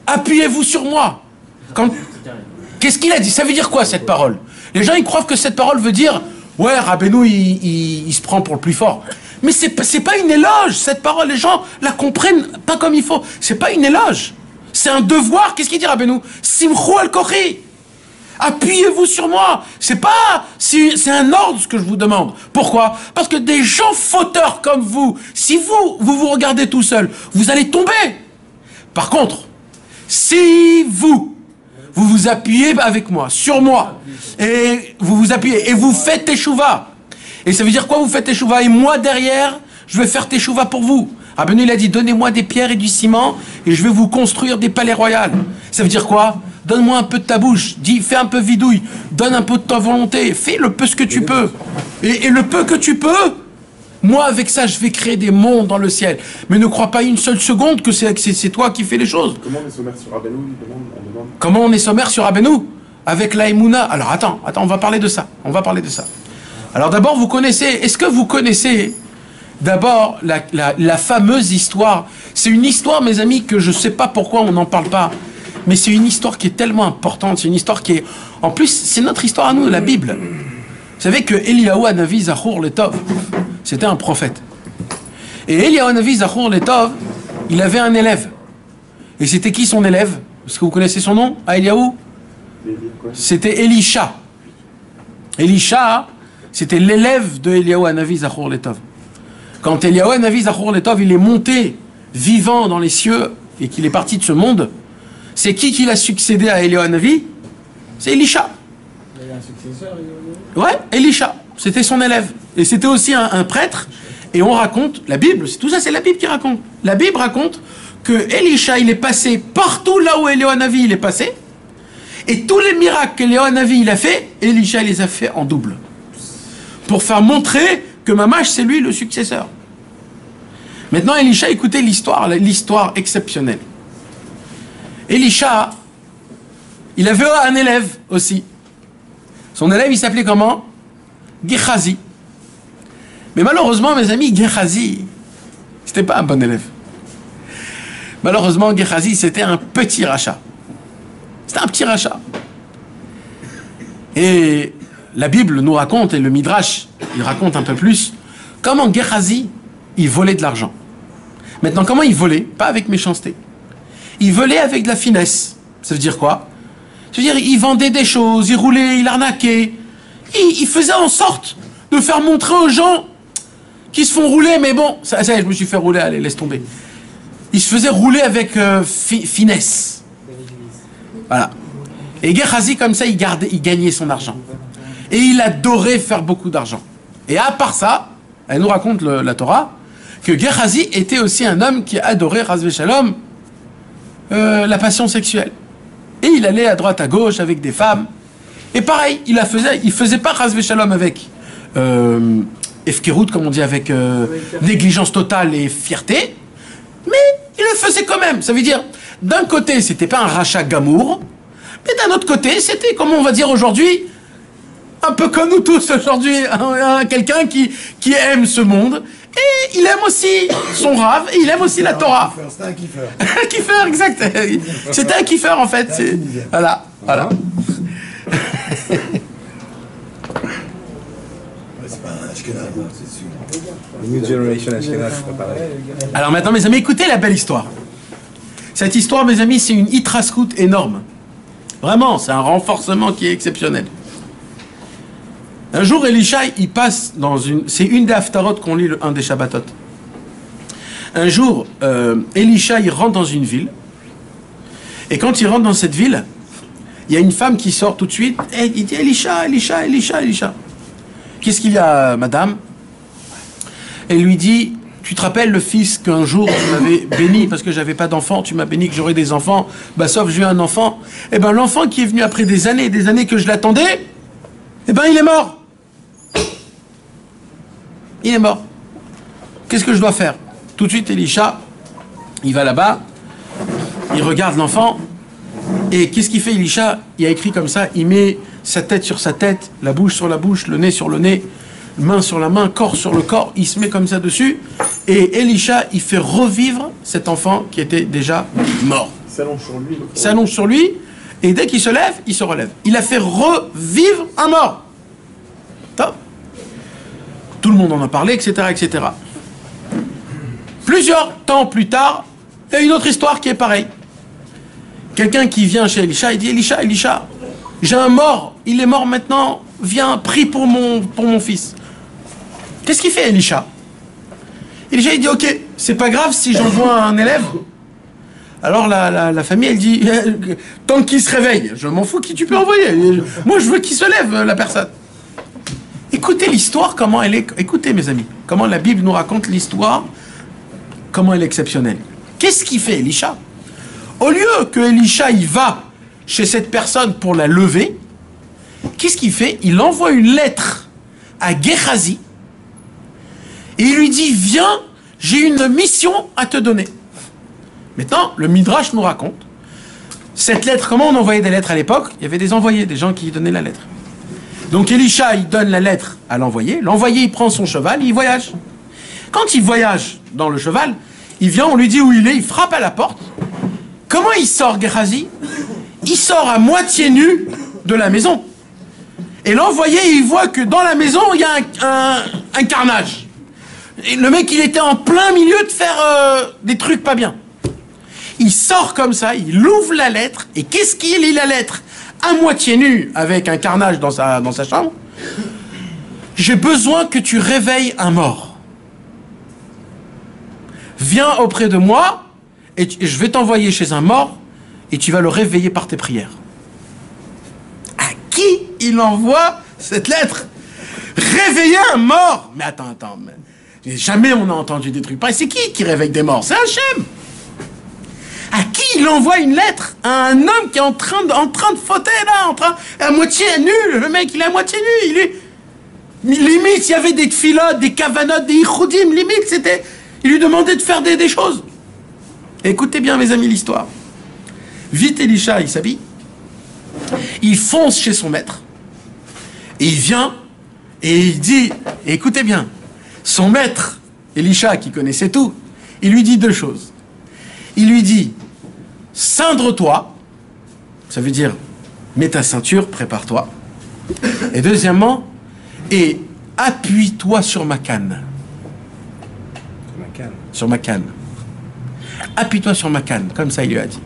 Appuyez-vous sur moi. Qu'est-ce qu'il a dit? Ça veut dire quoi cette parole? Les gens ils croient que cette parole veut dire ouais, Rabbeinu il se prend pour le plus fort. Mais c'est pas une éloge cette parole. Les gens la comprennent pas comme il faut. C'est pas une éloge. C'est un devoir. Qu'est-ce qu'il dit Rabbeinu? Simchou al-Kochi. Appuyez-vous sur moi. C'est un ordre ce que je vous demande. Pourquoi? Parce que des gens fauteurs comme vous, si vous regardez tout seul, vous allez tomber. Par contre, si vous vous appuyez avec moi, sur moi, et vous vous appuyez, et vous faites teshuva, et ça veut dire quoi? Vous faites teshuva, et moi derrière, je vais faire teshuva pour vous. Rabbeinu il a dit, donnez-moi des pierres et du ciment, et je vais vous construire des palais royaux. Ça veut dire quoi? Donne-moi un peu de ta bouche, fais un peu vidouille, donne un peu de ta volonté, fais le peu ce que tu peux. Et le peu que tu peux, moi avec ça je vais créer des mondes dans le ciel. Mais ne crois pas une seule seconde que c'est toi qui fais les choses. Comment on est sommaire sur Rabbeinu? Comment on est sommaire sur Rabbeinu? Avec la Emouna. Alors attends, on va parler de ça. Alors d'abord est-ce que vous connaissez d'abord la fameuse histoire? C'est une histoire mes amis que je ne sais pas pourquoi on n'en parle pas. Mais c'est une histoire qui est tellement importante, c'est une histoire qui est... En plus, c'est notre histoire à nous, la Bible. Vous savez que Eliyahu Hanavi Zachor Letov, c'était un prophète. Et Eliyahu Hanavi Zachor Letov, il avait un élève. Et c'était qui son élève? Est-ce que vous connaissez son nom à Eliyahu? C'était Elisha. Elisha, c'était l'élève de Eliyahu Hanavi Zachor Letov. Quand Eliyahu Hanavi Zachor Letov, il est monté vivant dans les cieux et qu'il est parti de ce monde, c'est qui l'a succédé à Eliyahu Hanavi? C'est Elisha. Il avait un successeur, Ouais, Elisha. C'était son élève. Et c'était aussi un prêtre. Et on raconte, la Bible, tout ça c'est la Bible qui raconte. La Bible raconte que Elisha, il est passé partout là où Eliyahu Hanavi il est passé. Et tous les miracles qu'Eliyahu Hanavi il a fait, Elisha il les a fait en double. Pour faire montrer que Mamash c'est lui le successeur. Maintenant Elisha, écoutez l'histoire exceptionnelle. Elisha, il avait un élève aussi. Son élève, il s'appelait comment? Gehazi. Mais malheureusement, mes amis, Gehazi, c'était pas un bon élève. Malheureusement, Gehazi, c'était un petit rachat. C'était un petit rachat. Et la Bible nous raconte, et le Midrash, il raconte un peu plus, comment Gehazi, il volait de l'argent. Maintenant, comment il volait? Pas avec méchanceté. Il volait avec de la finesse. Ça veut dire quoi? Ça veut dire il vendait des choses, il roulait, il arnaquait. Il faisait en sorte de faire montrer aux gens qui se font rouler, mais bon, ça y est, je me suis fait rouler, allez, laisse tomber. Il se faisait rouler avec finesse. Voilà. Et Gehazi, comme ça, il gagnait son argent. Et il adorait faire beaucoup d'argent. Et à part ça, elle nous raconte la Torah, que Gehazi était aussi un homme qui adorait, Chas v'Shalom, la passion sexuelle. Et il allait à droite à gauche avec des femmes. Et pareil, il faisait pas Chas v'Shalom avec Efkerut, comme on dit, avec négligence totale et fierté, mais il le faisait quand même. Ça veut dire, d'un côté, c'était pas un rachat gamour, mais d'un autre côté, c'était, comme on va dire aujourd'hui, un peu comme nous tous aujourd'hui, quelqu'un qui aime ce monde, et il aime aussi son rave, et il aime aussi la Torah. C'est un kiffeur. Un kiffeur, exact. C'était un kiffeur, en fait. Voilà, voilà. C'est pas un Ashkenaz, c'est sûr. The New Generation Ashkenaz, c'est pas pareil. Alors maintenant, mes amis, écoutez la belle histoire. Cette histoire, mes amis, c'est une hitraskout énorme. Vraiment, c'est un renforcement qui est exceptionnel. Un jour, Elisha, il passe dans une... C'est une des haftarot qu'on lit, un des Shabbatot. Un jour, Elisha, il rentre dans une ville. Et quand il rentre dans cette ville, il y a une femme qui sort tout de suite. Et il dit, Elisha, Elisha, Elisha, Elisha. Qu'est-ce qu'il y a, madame? Elle lui dit, tu te rappelles le fils qu'un jour tu m'avais béni parce que j'avais pas d'enfant, tu m'as béni que j'aurais des enfants, bah sauf j'ai eu un enfant. Eh ben l'enfant qui est venu après des années que je l'attendais, eh ben il est mort. Il est mort. Qu'est-ce que je dois faire? Tout de suite, Elisha, il va là-bas, il regarde l'enfant, et qu'est-ce qu'il fait, Elisha? Il a écrit comme ça, il met sa tête sur sa tête, la bouche sur la bouche, le nez sur le nez, main sur la main, corps sur le corps, il se met comme ça dessus, et Elisha, il fait revivre cet enfant qui était déjà mort. Il s'allonge sur lui. Il s'allonge sur lui, et dès qu'il se lève, il se relève. Il a fait revivre un mort. Top. Tout le monde en a parlé, etc., etc. Plusieurs temps plus tard, il y a une autre histoire qui est pareille. Quelqu'un qui vient chez Elisha, il dit, Elisha, Elisha, j'ai un mort, il est mort maintenant, viens, prie pour mon fils. Qu'est-ce qu'il fait, Elisha? Elisha, il dit, ok, c'est pas grave si j'envoie un élève. Alors la famille, elle dit, tant qu'il se réveille, je m'en fous qui tu peux envoyer. Moi, je veux qu'il se lève, la personne. Écoutez l'histoire, comment elle est... Écoutez, mes amis, comment la Bible nous raconte l'histoire, comment elle est exceptionnelle. Qu'est-ce qu'il fait, Elisha? Au lieu que Elisha, il va chez cette personne pour la lever, qu'est-ce qu'il fait? Il envoie une lettre à Gehazi et il lui dit, viens, j'ai une mission à te donner. Maintenant, le Midrash nous raconte, cette lettre, comment on envoyait des lettres à l'époque? Il y avait des envoyés, des gens qui donnaient la lettre. Donc Elisha, il donne la lettre à l'envoyé, l'envoyé, il prend son cheval, il voyage. Quand il voyage dans le cheval, il vient, on lui dit où il est, il frappe à la porte. Comment il sort, Gehazi? Il sort à moitié nu de la maison. Et l'envoyé, il voit que dans la maison, il y a un carnage. Et le mec, il était en plein milieu de faire des trucs pas bien. Il sort comme ça, il ouvre la lettre, et qu'est-ce qu'il lit la lettre? À moitié nu, avec un carnage dans sa chambre. J'ai besoin que tu réveilles un mort. Viens auprès de moi, et je vais t'envoyer chez un mort, et tu vas le réveiller par tes prières. À qui il envoie cette lettre? Réveiller un mort? Mais attends, jamais on a entendu des trucs pareils. C'est qui réveille des morts? C'est Hachem. À qui il envoie une lettre? À un homme qui est en train de fauter là, à moitié nu. Le mec, il est à moitié nu. Limite, il y avait des tfilotes, des kavanotes, des ichoudim. Limite, c'était... Il lui demandait de faire des choses. Écoutez bien, mes amis, l'histoire. Vite, Elisha, il s'habille. Il fonce chez son maître. Et il vient et il dit, écoutez bien, son maître, Elisha, qui connaissait tout, il lui dit deux choses. Il lui dit, cindre-toi, ça veut dire, mets ta ceinture, prépare-toi. Et deuxièmement, et appuie-toi sur ma canne. Sur ma canne. Appuie-toi sur ma canne, comme ça il lui a dit.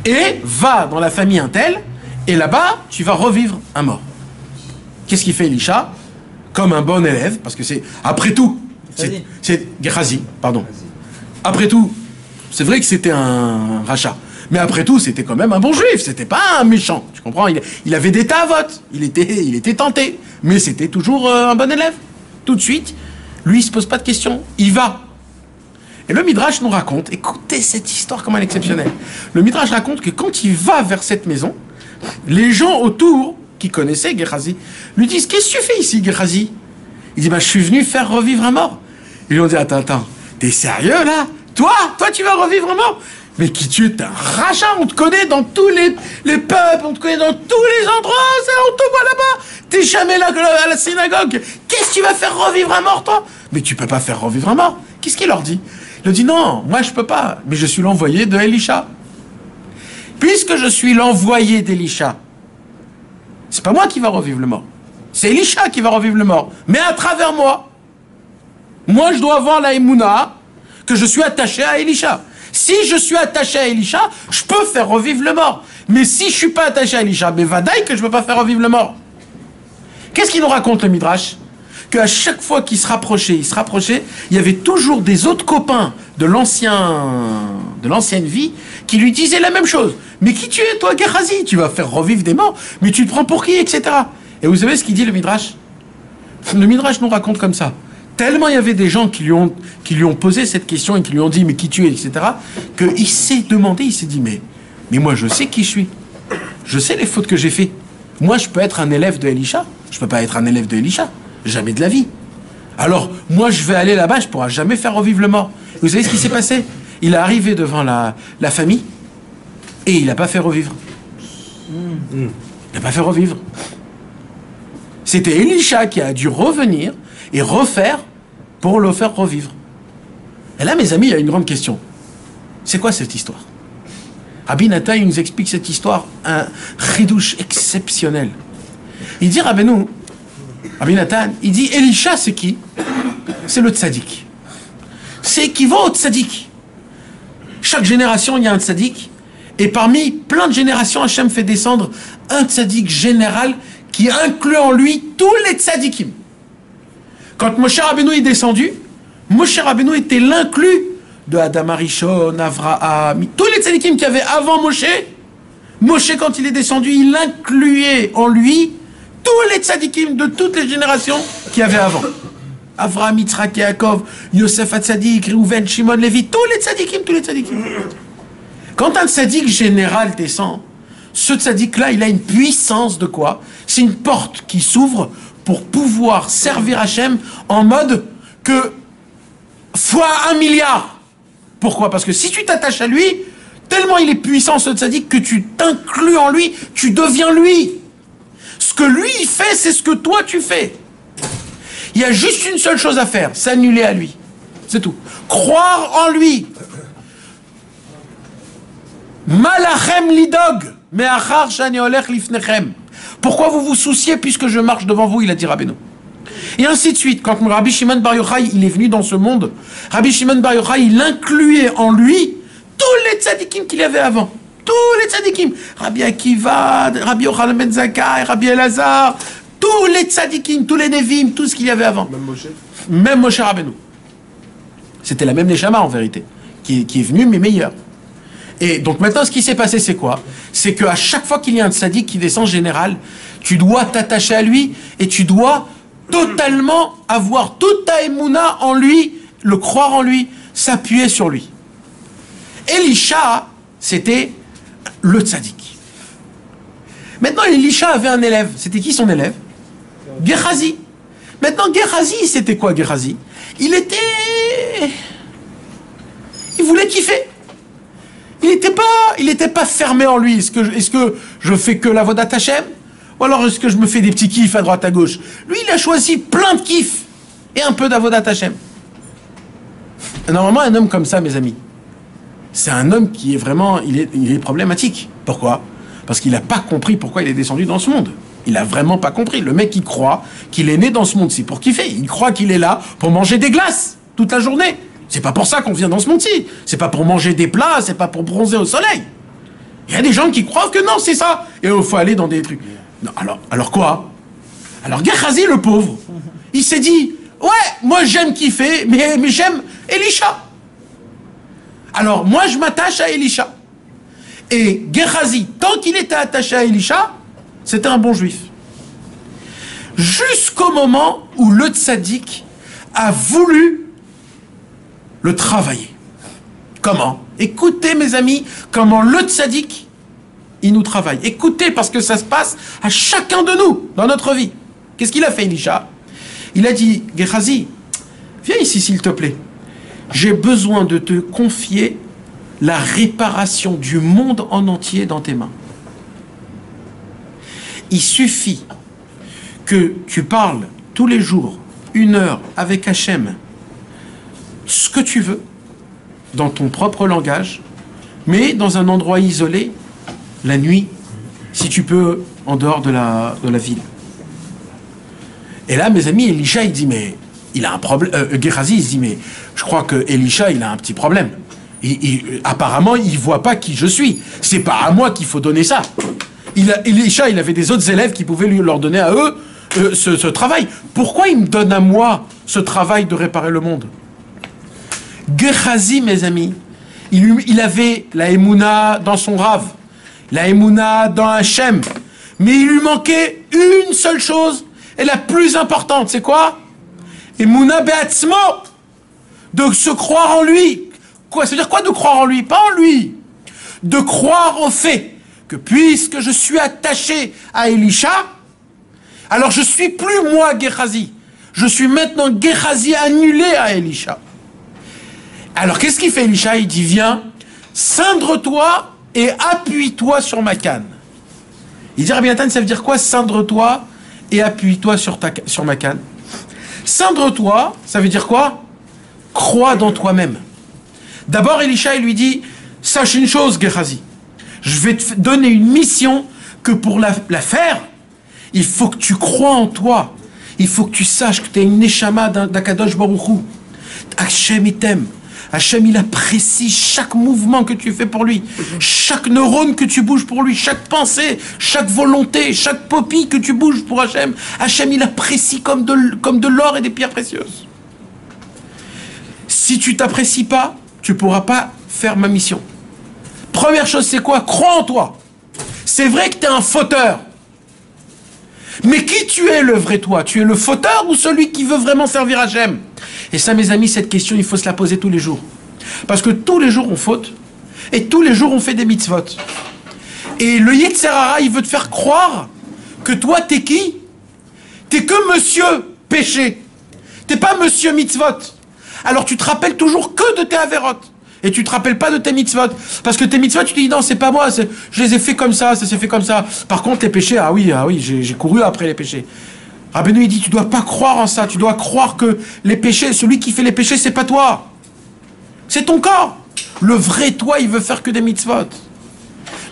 Et va dans la famille Intel, et là-bas, tu vas revivre un mort. Qu'est-ce qu'il fait, Elisha? Comme un bon élève, parce que c'est, après tout, c'est Gehazi, pardon. Après tout, c'est vrai que c'était un rachat. Mais après tout, c'était quand même un bon juif. C'était pas un méchant. Tu comprends? Il avait des tavotes. Il était tenté. Mais c'était toujours un bon élève. Tout de suite, lui, il se pose pas de questions. Il va. Et le Midrash nous raconte, écoutez cette histoire, comment elle est exceptionnelle. Le Midrash raconte que quand il va vers cette maison, les gens autour, qui connaissaient Gehazi, lui disent, qu'est-ce que tu fais ici, Gehazi? Il dit, je suis venu faire revivre un mort. Ils lui ont dit, attends, t'es sérieux là? Toi, tu vas revivre un mort? Mais qui tu es? T'es un rachat, on te connaît dans tous les peuples, on te connaît dans tous les endroits, on te voit là-bas. T'es jamais là à la synagogue. Qu'est-ce que tu vas faire revivre un mort, toi? Mais tu peux pas faire revivre un mort. Qu'est-ce qu'il leur dit? Il leur dit non, moi je peux pas, mais je suis l'envoyé de Elisha. Puisque je suis l'envoyé d'Elisha, c'est pas moi qui va revivre le mort. C'est Elisha qui va revivre le mort. Mais à travers moi. Moi, je dois avoir la émouna que je suis attaché à Elisha. Si je suis attaché à Elisha, je peux faire revivre le mort. Mais si je suis pas attaché à Elisha, mais vadaï que je peux pas faire revivre le mort. Qu'est-ce qu'il nous raconte le Midrash? Qu'à chaque fois qu'il se rapprochait, il y avait toujours des autres copains de l'ancienne vie qui lui disaient la même chose. Mais qui tu es, toi, Gehazi? Tu vas faire revivre des morts, mais tu te prends pour qui, etc. Et vous savez ce qu'il dit, le Midrash? Le Midrash nous raconte comme ça. Tellement il y avait des gens qui lui ont posé cette question et qui lui ont dit, mais qui tu es, etc., qu'il s'est demandé, il s'est dit, mais moi, je sais qui je suis. Je sais les fautes que j'ai fait. Moi, je peux être un élève de Elisha. Je peux pas être un élève de Elisha. Jamais de la vie. Alors, moi, je vais aller là-bas, je ne pourrai jamais faire revivre le mort. Vous savez ce qui s'est passé? Il est arrivé devant la famille et il n'a pas fait revivre. Il n'a pas fait revivre. C'était Elisha qui a dû revenir et refaire pour le faire revivre. Et là, mes amis, il y a une grande question. C'est quoi cette histoire? Rabbi Nathan, il nous explique cette histoire, un chidouche exceptionnel. Il dit, Rabbi Nathan, il dit, Elisha, c'est qui? C'est le tzaddik. C'est équivalent au tzaddik. Chaque génération, il y a un tzaddik. Et parmi plein de générations, Hachem fait descendre un tzaddik général qui inclut en lui tous les tzaddikim. Quand Moshe Rabbeinu est descendu, Moshe Rabbeinu était l'inclus de Adam Arishon, Avraham, tous les tzaddikim qu'il y avait avant Moshe. Moshe, quand il est descendu, il incluait en lui tous les tzaddikim de toutes les générations qu'il y avait avant. Avraham, Yitzhak, Yaakov, Yosef Hatzadik, Reuven, Shimon, Lévi, tous les tzaddikim. Quand un tzaddik général descend, ce tzaddik-là, il a une puissance de quoi? C'est une porte qui s'ouvre pour pouvoir servir Hachem en mode que fois 1 milliard. Pourquoi? Parce que si tu t'attaches à lui, tellement il est puissant ce tzaddik que tu t'inclus en lui, tu deviens lui. Ce que lui il fait, c'est ce que toi tu fais. Il y a juste une seule chose à faire, s'annuler à lui. C'est tout. Croire en lui. Malachem lidog, me'achar shani olech lifnechem. Pourquoi vous vous souciez puisque je marche devant vous, il a dit Rabbeinu. Et ainsi de suite. Quand Rabbi Shimon Bar Yochai, il est venu dans ce monde, Rabbi Shimon Bar Yochai, il incluait en lui tous les tzadikim qu'il y avait avant. Tous les tzadikim. Rabbi Akiva, Rabbi Yochanan ben Zakkai, Rabbi Elazar, tous les tzadikim, tous les nevim, tout ce qu'il y avait avant. Même Moshe Rabbeinu. C'était la même neshama en vérité, qui est venu mais meilleur. Et donc maintenant, ce qui s'est passé, c'est quoi? C'est qu'à chaque fois qu'il y a un tzaddik qui descend général, tu dois t'attacher à lui et tu dois totalement avoir toute ta émouna en lui, le croire en lui, s'appuyer sur lui. Elisha, c'était le tzaddik. Maintenant, Elisha avait un élève. C'était qui son élève? Gehazi. Maintenant, Gehazi, c'était quoi Gehazi? Il voulait kiffer. Il n'était pas fermé en lui. Est-ce que je fais que la vodat Hashem? Ou alors est-ce que je me fais des petits kiffs à droite à gauche? Lui, il a choisi plein de kiffs et un peu d'avodat Hashem. Normalement, un homme comme ça, mes amis, c'est un homme qui est vraiment, il est problématique. Pourquoi? Parce qu'il n'a pas compris pourquoi il est descendu dans ce monde. Il n'a vraiment pas compris. Le mec, il croit qu'il est né dans ce monde, c'est pour kiffer. Il croit qu'il est là pour manger des glaces toute la journée. C'est pas pour ça qu'on vient dans ce monde-ci. C'est pas pour manger des plats, c'est pas pour bronzer au soleil. Il y a des gens qui croient que non, c'est ça. Et il faut aller dans des trucs. Non, alors quoi? Alors Gehazi, le pauvre, il s'est dit, ouais, moi j'aime kiffer, mais j'aime Elisha. Alors moi je m'attache à Elisha. Et Gehazi, tant qu'il était attaché à Elisha, c'était un bon juif. Jusqu'au moment où le tzaddik a voulu le travailler. Comment? Écoutez mes amis, comment le tzaddik, il nous travaille. Écoutez, parce que ça se passe à chacun de nous, dans notre vie. Qu'est-ce qu'il a fait, Elisha? Il a dit, Gehazi, viens ici s'il te plaît. J'ai besoin de te confier la réparation du monde en entier dans tes mains. Il suffit que tu parles tous les jours, 1 heure avec Hachem, ce que tu veux, dans ton propre langage, mais dans un endroit isolé, la nuit, si tu peux, en dehors de la ville. Et là, mes amis, Elisha, il dit, mais il a un problème. Gehazi, il se dit, mais je crois que Elisha, il a un petit problème. Apparemment, il ne voit pas qui je suis. C'est pas à moi qu'il faut donner ça. Elisha, il avait des autres élèves qui pouvaient leur donner à eux ce travail. Pourquoi il me donne à moi ce travail de réparer le monde? Gehazi, mes amis, il avait la Emouna dans son Rav, la Emouna dans Hachem, mais il lui manquait une seule chose, et la plus importante, c'est quoi? Emouna be'atzmo, de se croire en lui. Quoi? Ça veut dire quoi de croire en lui? Pas en lui. De croire au fait que puisque je suis attaché à Elisha, alors je suis plus moi Gehazi. Je suis maintenant Gehazi annulé à Elisha. Alors qu'est-ce qu'il fait Elisha? Il dit, viens, cindre-toi et appuie-toi sur ma canne. Il dit, Rabbi Nathan, ça veut dire quoi, cindre-toi et appuie-toi sur ma canne? Cindre-toi, ça veut dire quoi? Crois dans toi-même. D'abord, Elisha, il lui dit, sache une chose, Gehazi, je vais te donner une mission que pour la faire, il faut que tu crois en toi. Il faut que tu saches que tu es une neshama d'Akadosh Baruch Hu. Hachem, il t'aime. Hachem, il apprécie chaque mouvement que tu fais pour lui, chaque neurone que tu bouges pour lui, chaque pensée, chaque volonté, chaque popille que tu bouges pour Hachem. Hachem, il apprécie comme de l'or et des pierres précieuses. Si tu t'apprécies pas, tu pourras pas faire ma mission. Première chose, c'est quoi? Crois en toi. C'est vrai que tu es un fauteur. Mais qui tu es, le vrai toi? Tu es le fauteur ou celui qui veut vraiment servir Hachem? Et ça, mes amis, cette question, il faut se la poser tous les jours. Parce que tous les jours, on faute. Et tous les jours, on fait des mitzvot. Et le Yetzer Hara, il veut te faire croire que toi, t'es qui? T'es que monsieur péché. T'es pas monsieur mitzvot. Alors tu te rappelles toujours que de tes avérotes. Et tu te rappelles pas de tes mitzvot. Parce que tes mitzvot, tu te dis, non, c'est pas moi, je les ai fait comme ça s'est fait comme ça. Par contre, les péchés, ah oui, j'ai couru après les péchés. Rabbeinu, il dit, tu dois pas croire en ça, tu dois croire que les péchés, celui qui fait les péchés, c'est pas toi. C'est ton corps. Le vrai toi, il veut faire que des mitzvot.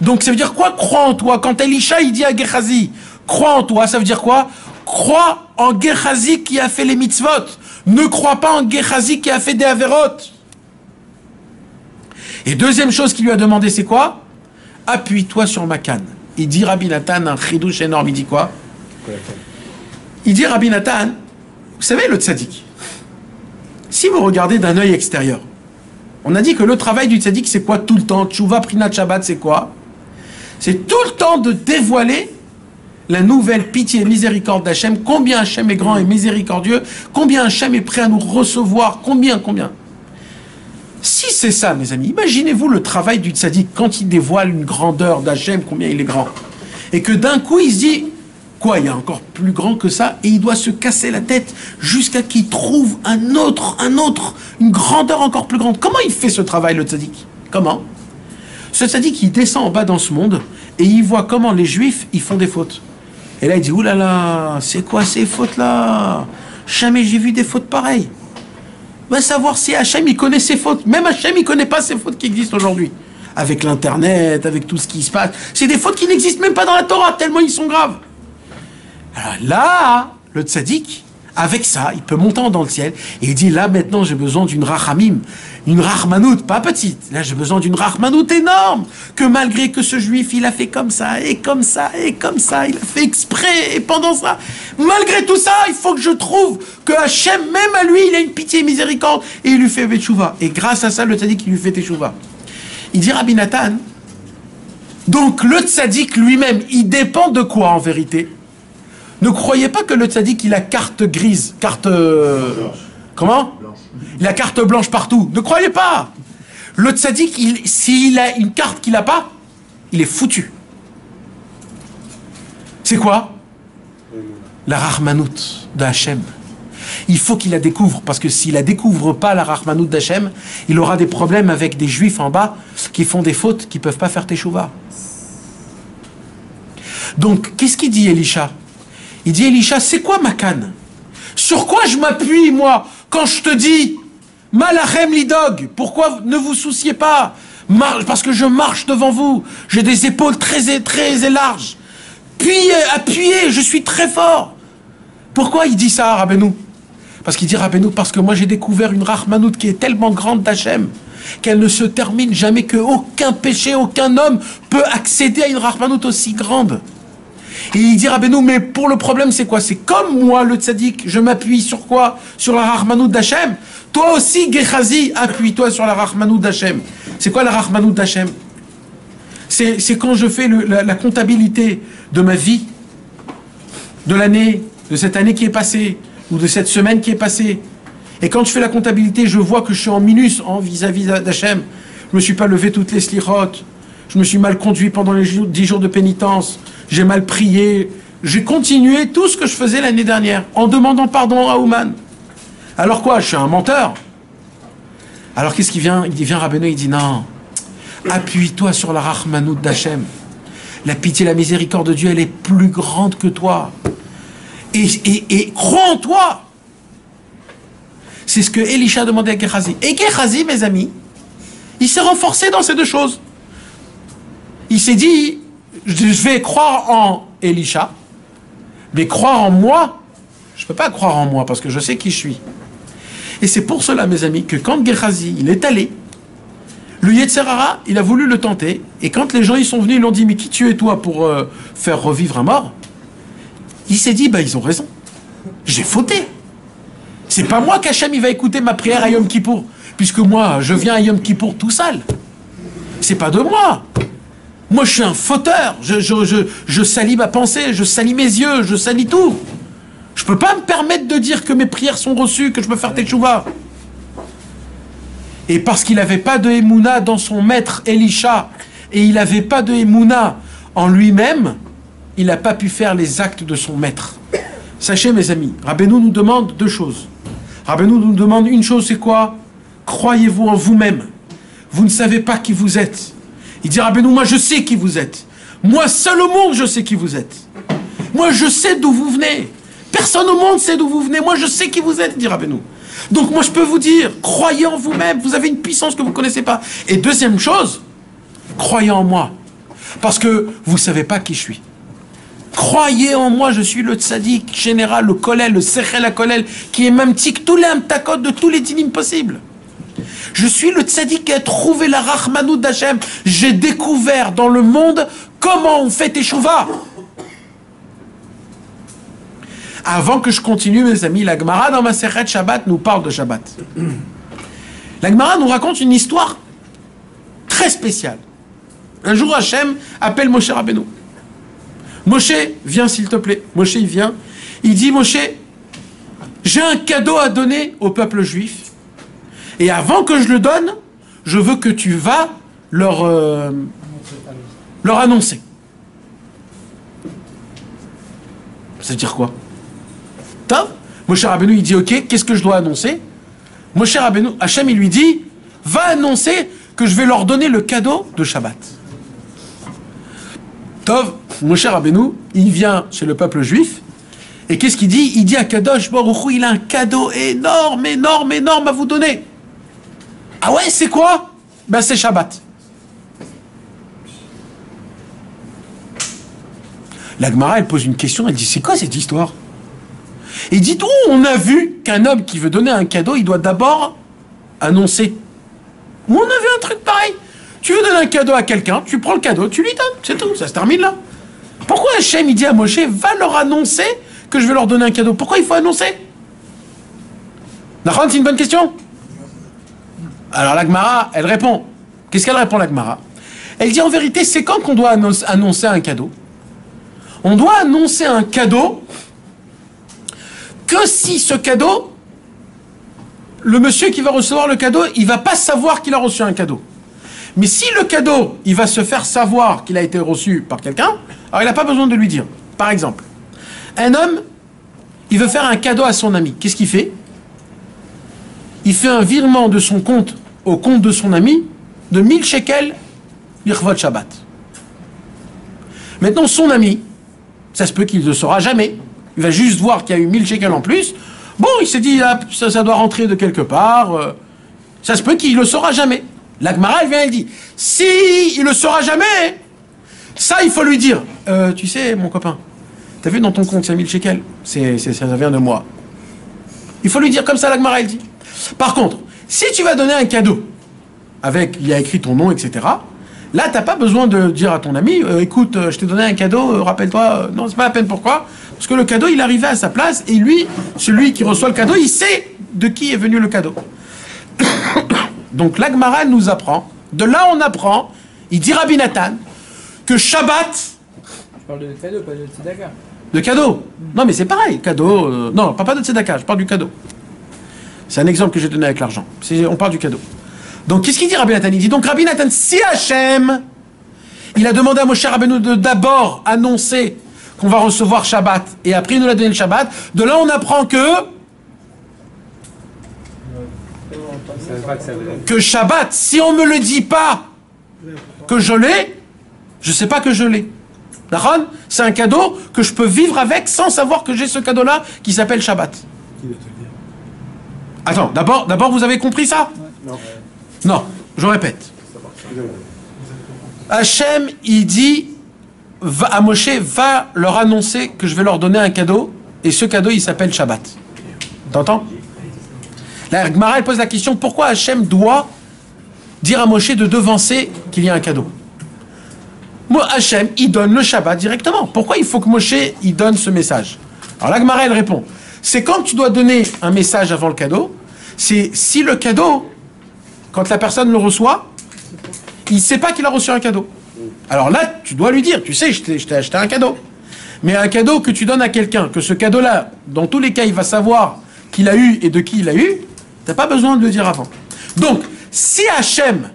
Donc ça veut dire quoi, crois en toi? Quand Elisha, il dit à Gehazi, crois en toi, ça veut dire quoi? Crois en Gehazi qui a fait les mitzvot. Ne crois pas en Gehazi qui a fait des avérotes. Et deuxième chose qu'il lui a demandé, c'est quoi? Appuie-toi sur ma canne. Il dit Rabbi Nathan, un chidouche énorme, il dit quoi? Il dit Rabbi Nathan, vous savez le tzaddik, si vous regardez d'un œil extérieur, on a dit que le travail du tzaddik, c'est quoi tout le temps? Tchouva, Prinat Shabbat, c'est quoi? C'est tout le temps de dévoiler la nouvelle pitié et miséricorde d'Hachem, combien Hachem est grand et miséricordieux, combien Hachem est prêt à nous recevoir, combien. Si c'est ça, mes amis, imaginez-vous le travail du tzaddik quand il dévoile une grandeur d'Hachem, combien il est grand. Et que d'un coup, il se dit, quoi, il y a encore plus grand que ça, et il doit se casser la tête jusqu'à qu'il trouve une grandeur encore plus grande. Comment il fait ce travail, le tzaddik? Comment? Ce tzaddik, il descend en bas dans ce monde, et il voit comment les juifs, ils font des fautes. Et là, il dit, oulala, c'est quoi ces fautes-là? Jamais j'ai vu des fautes pareilles. Va savoir si Hachem, il connaît ses fautes. Même Hachem, il connaît pas ces fautes qui existent aujourd'hui. Avec l'Internet, avec tout ce qui se passe. C'est des fautes qui n'existent même pas dans la Torah, tellement ils sont graves. Alors là, le tzaddik, avec ça, il peut monter dans le ciel, et il dit, là, maintenant, j'ai besoin d'une rachamim, une rachmanout, pas petite. Là, j'ai besoin d'une rachmanout énorme, que malgré que ce juif, il a fait comme ça, et comme ça, et comme ça, il a fait exprès, et pendant ça, malgré tout ça, il faut que je trouve que Hachem, même à lui, il a une pitié et miséricorde, et il lui fait teshuva. Et grâce à ça, le tzaddik, il lui fait teshuva. Il dit, Rabbi Nathan, donc le tzaddik lui-même, il dépend de quoi, en vérité? Ne croyez pas que le tzaddik, il a carte grise, comment? Blanche. Il a carte blanche partout. Ne croyez pas. Le tzaddik, s'il a une carte qu'il n'a pas, il est foutu. C'est quoi? La rahmanout de Hachem. Il faut qu'il la découvre, parce que s'il la découvre pas, la Rahmanout d'Hachem, il aura des problèmes avec des juifs en bas qui font des fautes, qui peuvent pas faire teshuva. Donc, qu'est-ce qu'il dit Elisha? Il dit, Elisha, c'est quoi ma canne? Sur quoi je m'appuie, moi, quand je te dis, Malachem lidog, pourquoi ne vous souciez pas? Parce que je marche devant vous, j'ai des épaules très larges. Puis, appuyez, je suis très fort. Pourquoi il dit ça, Rabbeinu? Parce qu'il dit, Rabbeinu, parce que moi j'ai découvert une Rahmanout qui est tellement grande d'Hachem, qu'elle ne se termine jamais, qu'aucun péché, aucun homme peut accéder à une Rahmanout aussi grande. Et il dit, Rabbeinu, mais pour le problème, c'est quoi? C'est comme moi, le tzaddik, je m'appuie sur quoi? Sur la Rahmanout d'Hachem. Toi aussi, Gehazi, appuie-toi sur la Rahmanout d'Hachem. C'est quoi la Rahmanout d'Hachem? C'est quand je fais la comptabilité de ma vie, de l'année, de cette année qui est passée, ou de cette semaine qui est passée. Et quand je fais la comptabilité, je vois que je suis en minus vis-à-vis d'Hachem. Je ne me suis pas levé toutes les slichot. Je me suis mal conduit pendant les 10 jours de pénitence. J'ai mal prié. J'ai continué tout ce que je faisais l'année dernière, en demandant pardon à Ouman. Alors quoi? Je suis un menteur. Alors qu'est-ce qu'il vient? Il vient Rabbeinu, il dit non. Appuie-toi sur la Rahmanout d'Hachem. La pitié, la miséricorde de Dieu, elle est plus grande que toi. Et crois en toi. C'est ce que Elisha demandait à Gehazi. Et Gehazi, mes amis, il s'est renforcé dans ces deux choses. Il s'est dit, je vais croire en Elisha, mais croire en moi, je ne peux pas croire en moi parce que je sais qui je suis. Et c'est pour cela, mes amis, que quand Gehazi, il est allé, le Yetzer Hara, il a voulu le tenter, et quand les gens ils sont venus, ils lui ont dit, mais qui tu es toi pour faire revivre un mort? Il s'est dit, bah ils ont raison, j'ai fauté. C'est pas moi qu'Hachem il va écouter ma prière à Yom Kippour, puisque moi, je viens à Yom Kippour tout sale. C'est pas de moi. Moi, je suis un fauteur. Je salis ma pensée, je salis mes yeux, je salis tout. Je peux pas me permettre de dire que mes prières sont reçues, que je peux faire teshuva. Et parce qu'il n'avait pas de Emouna dans son maître Elisha, et il n'avait pas de Emouna en lui-même, il n'a pas pu faire les actes de son maître. Sachez, mes amis, Rabbeinu nous demande deux choses. Rabbeinu nous demande une chose, c'est quoi? Croyez-vous en vous-même. Vous ne savez pas qui vous êtes. Il dit, Rabbeinu, moi je sais qui vous êtes. Moi seul au monde, je sais qui vous êtes. Moi je sais d'où vous venez. Personne au monde sait d'où vous venez. Moi je sais qui vous êtes, dit Rabbeinu. Donc moi je peux vous dire, croyez en vous-même. Vous avez une puissance que vous ne connaissez pas. Et deuxième chose, croyez en moi. Parce que vous ne savez pas qui je suis. Croyez en moi, je suis le tzaddik général, le kolel, le sechel à kolel, qui est même tic tous les amtakot de tous les dinim possibles. Je suis le tzaddik qui a trouvé la Rahmanout d'Hachem. J'ai découvert dans le monde comment on fait teshuva. Avant que je continue, mes amis, la Gemara dans Masechet Shabbat nous parle de Shabbat. La Gemara nous raconte une histoire très spéciale. Un jour, Hachem appelle Moshe Rabbeinu. Moshe, viens s'il te plaît. Moshe, il vient. Il dit, Moshe, j'ai un cadeau à donner au peuple juif. Et avant que je le donne, je veux que tu vas leur annoncer. Ça veut dire quoi? Moshe Rabbeinu, il dit, ok, qu'est-ce que je dois annoncer? Moshe Rabbeinu, Hachem, il lui dit, va annoncer que je vais leur donner le cadeau de Shabbat. Tov, Moshe Rabbeinu, il vient chez le peuple juif, et qu'est-ce qu'il dit? Il dit à Kadosh Baruch Hu, il a un cadeau énorme, énorme, énorme à vous donner. Ah ouais, c'est quoi? Ben c'est Shabbat. La Gemara, elle pose une question, elle dit, c'est quoi cette histoire? Il dit, on a vu qu'un homme qui veut donner un cadeau, il doit d'abord annoncer. Où on a vu un truc pareil? Tu veux donner un cadeau à quelqu'un, tu prends le cadeau, tu lui donnes, c'est tout, ça se termine là. Pourquoi Hachem, il dit à Moshe, va leur annoncer que je vais leur donner un cadeau? Pourquoi il faut annoncer? Nachon, c'est une bonne question. Alors la Gemara, elle répond. Qu'est-ce qu'elle répond, la Gemara? Elle dit, en vérité, c'est quand qu'on doit annoncer un cadeau? On doit annoncer un cadeau que si ce cadeau, le monsieur qui va recevoir le cadeau, il ne va pas savoir qu'il a reçu un cadeau. Mais si le cadeau, il va se faire savoir qu'il a été reçu par quelqu'un, alors il n'a pas besoin de lui dire. Par exemple, un homme, il veut faire un cadeau à son ami. Qu'est-ce qu'il fait? Il fait un virement de son compte au compte de son ami de 1000 shekels l'Irvot Shabbat. Maintenant, son ami, ça se peut qu'il ne le saura jamais. Il va juste voir qu'il y a eu 1000 shekels en plus. Bon, il s'est dit, ah, ça doit rentrer de quelque part. Ça se peut qu'il ne le saura jamais. La Gemara, elle vient et dit, si il ne le saura jamais, ça, il faut lui dire. Tu sais, mon copain, t'as vu dans ton compte, il y a 1000 shekels. Ça vient de moi. Il faut lui dire comme ça, la Gemara, elle dit. Par contre, si tu vas donner un cadeau, il y a écrit ton nom, etc., là, tu n'as pas besoin de dire à ton ami, écoute, je t'ai donné un cadeau, rappelle-toi, non, c'est pas la peine, pourquoi? Parce que le cadeau, il arrivait à sa place, et lui, celui qui reçoit le cadeau, il sait de qui est venu le cadeau. Donc, la Gemara nous apprend, de là on apprend, il dit Rabbi Nathan, que Shabbat... Je parle de cadeau, pas de tzedaka. De cadeau? Non, mais c'est pareil, cadeau... non, pas de tzedaka, je parle du cadeau. C'est un exemple que j'ai donné avec l'argent. On parle du cadeau. Donc, qu'est-ce qu'il dit Rabbi Nathan? Il dit donc, Rabbi Nathan, si Hachem, il a demandé à Moshe Rabbeinu de d'abord annoncer qu'on va recevoir Shabbat, et après il nous a donné le Shabbat, de là on apprend que Shabbat, si on me le dit pas que je l'ai, je sais pas que je l'ai. D'accord? C'est un cadeau que je peux vivre avec sans savoir que j'ai ce cadeau-là qui s'appelle Shabbat. Attends, d'abord vous avez compris ça? Non, je répète. Hachem, il dit à Moshe, va leur annoncer que je vais leur donner un cadeau, et ce cadeau, il s'appelle Shabbat. T'entends? La Gemara, elle pose la question, pourquoi Hachem doit dire à Moshe de devancer qu'il y a un cadeau? Moi, Hachem, il donne le Shabbat directement. Pourquoi il faut que Moshe, il donne ce message? Alors la Gemara, elle répond, c'est quand tu dois donner un message avant le cadeau, c'est si le cadeau, quand la personne le reçoit, il ne sait pas qu'il a reçu un cadeau. Alors là, tu dois lui dire, tu sais, je t'ai acheté un cadeau. Mais un cadeau que tu donnes à quelqu'un, que ce cadeau-là, dans tous les cas, il va savoir qu'il a eu et de qui il a eu, tu n'as pas besoin de le dire avant. Donc, si Hachem,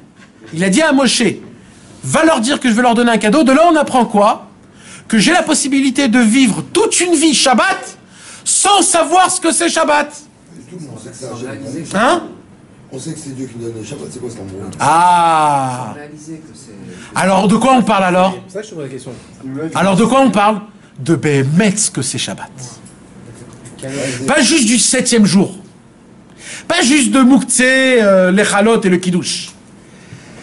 il a dit à Moshe, va leur dire que je vais leur donner un cadeau, de là on apprend quoi? Que j'ai la possibilité de vivre toute une vie Shabbat sans savoir ce que c'est Shabbat. Hein? On sait que c'est Dieu qui donne le Shabbat, c'est quoi ce mot? Ah! Alors de quoi on parle alors? Ça, je te pose la question. Alors de quoi on parle? De Béhémet que c'est Shabbat. Pas juste du 7e jour. Pas juste de Mouktsé, les Chalot et le Kiddush.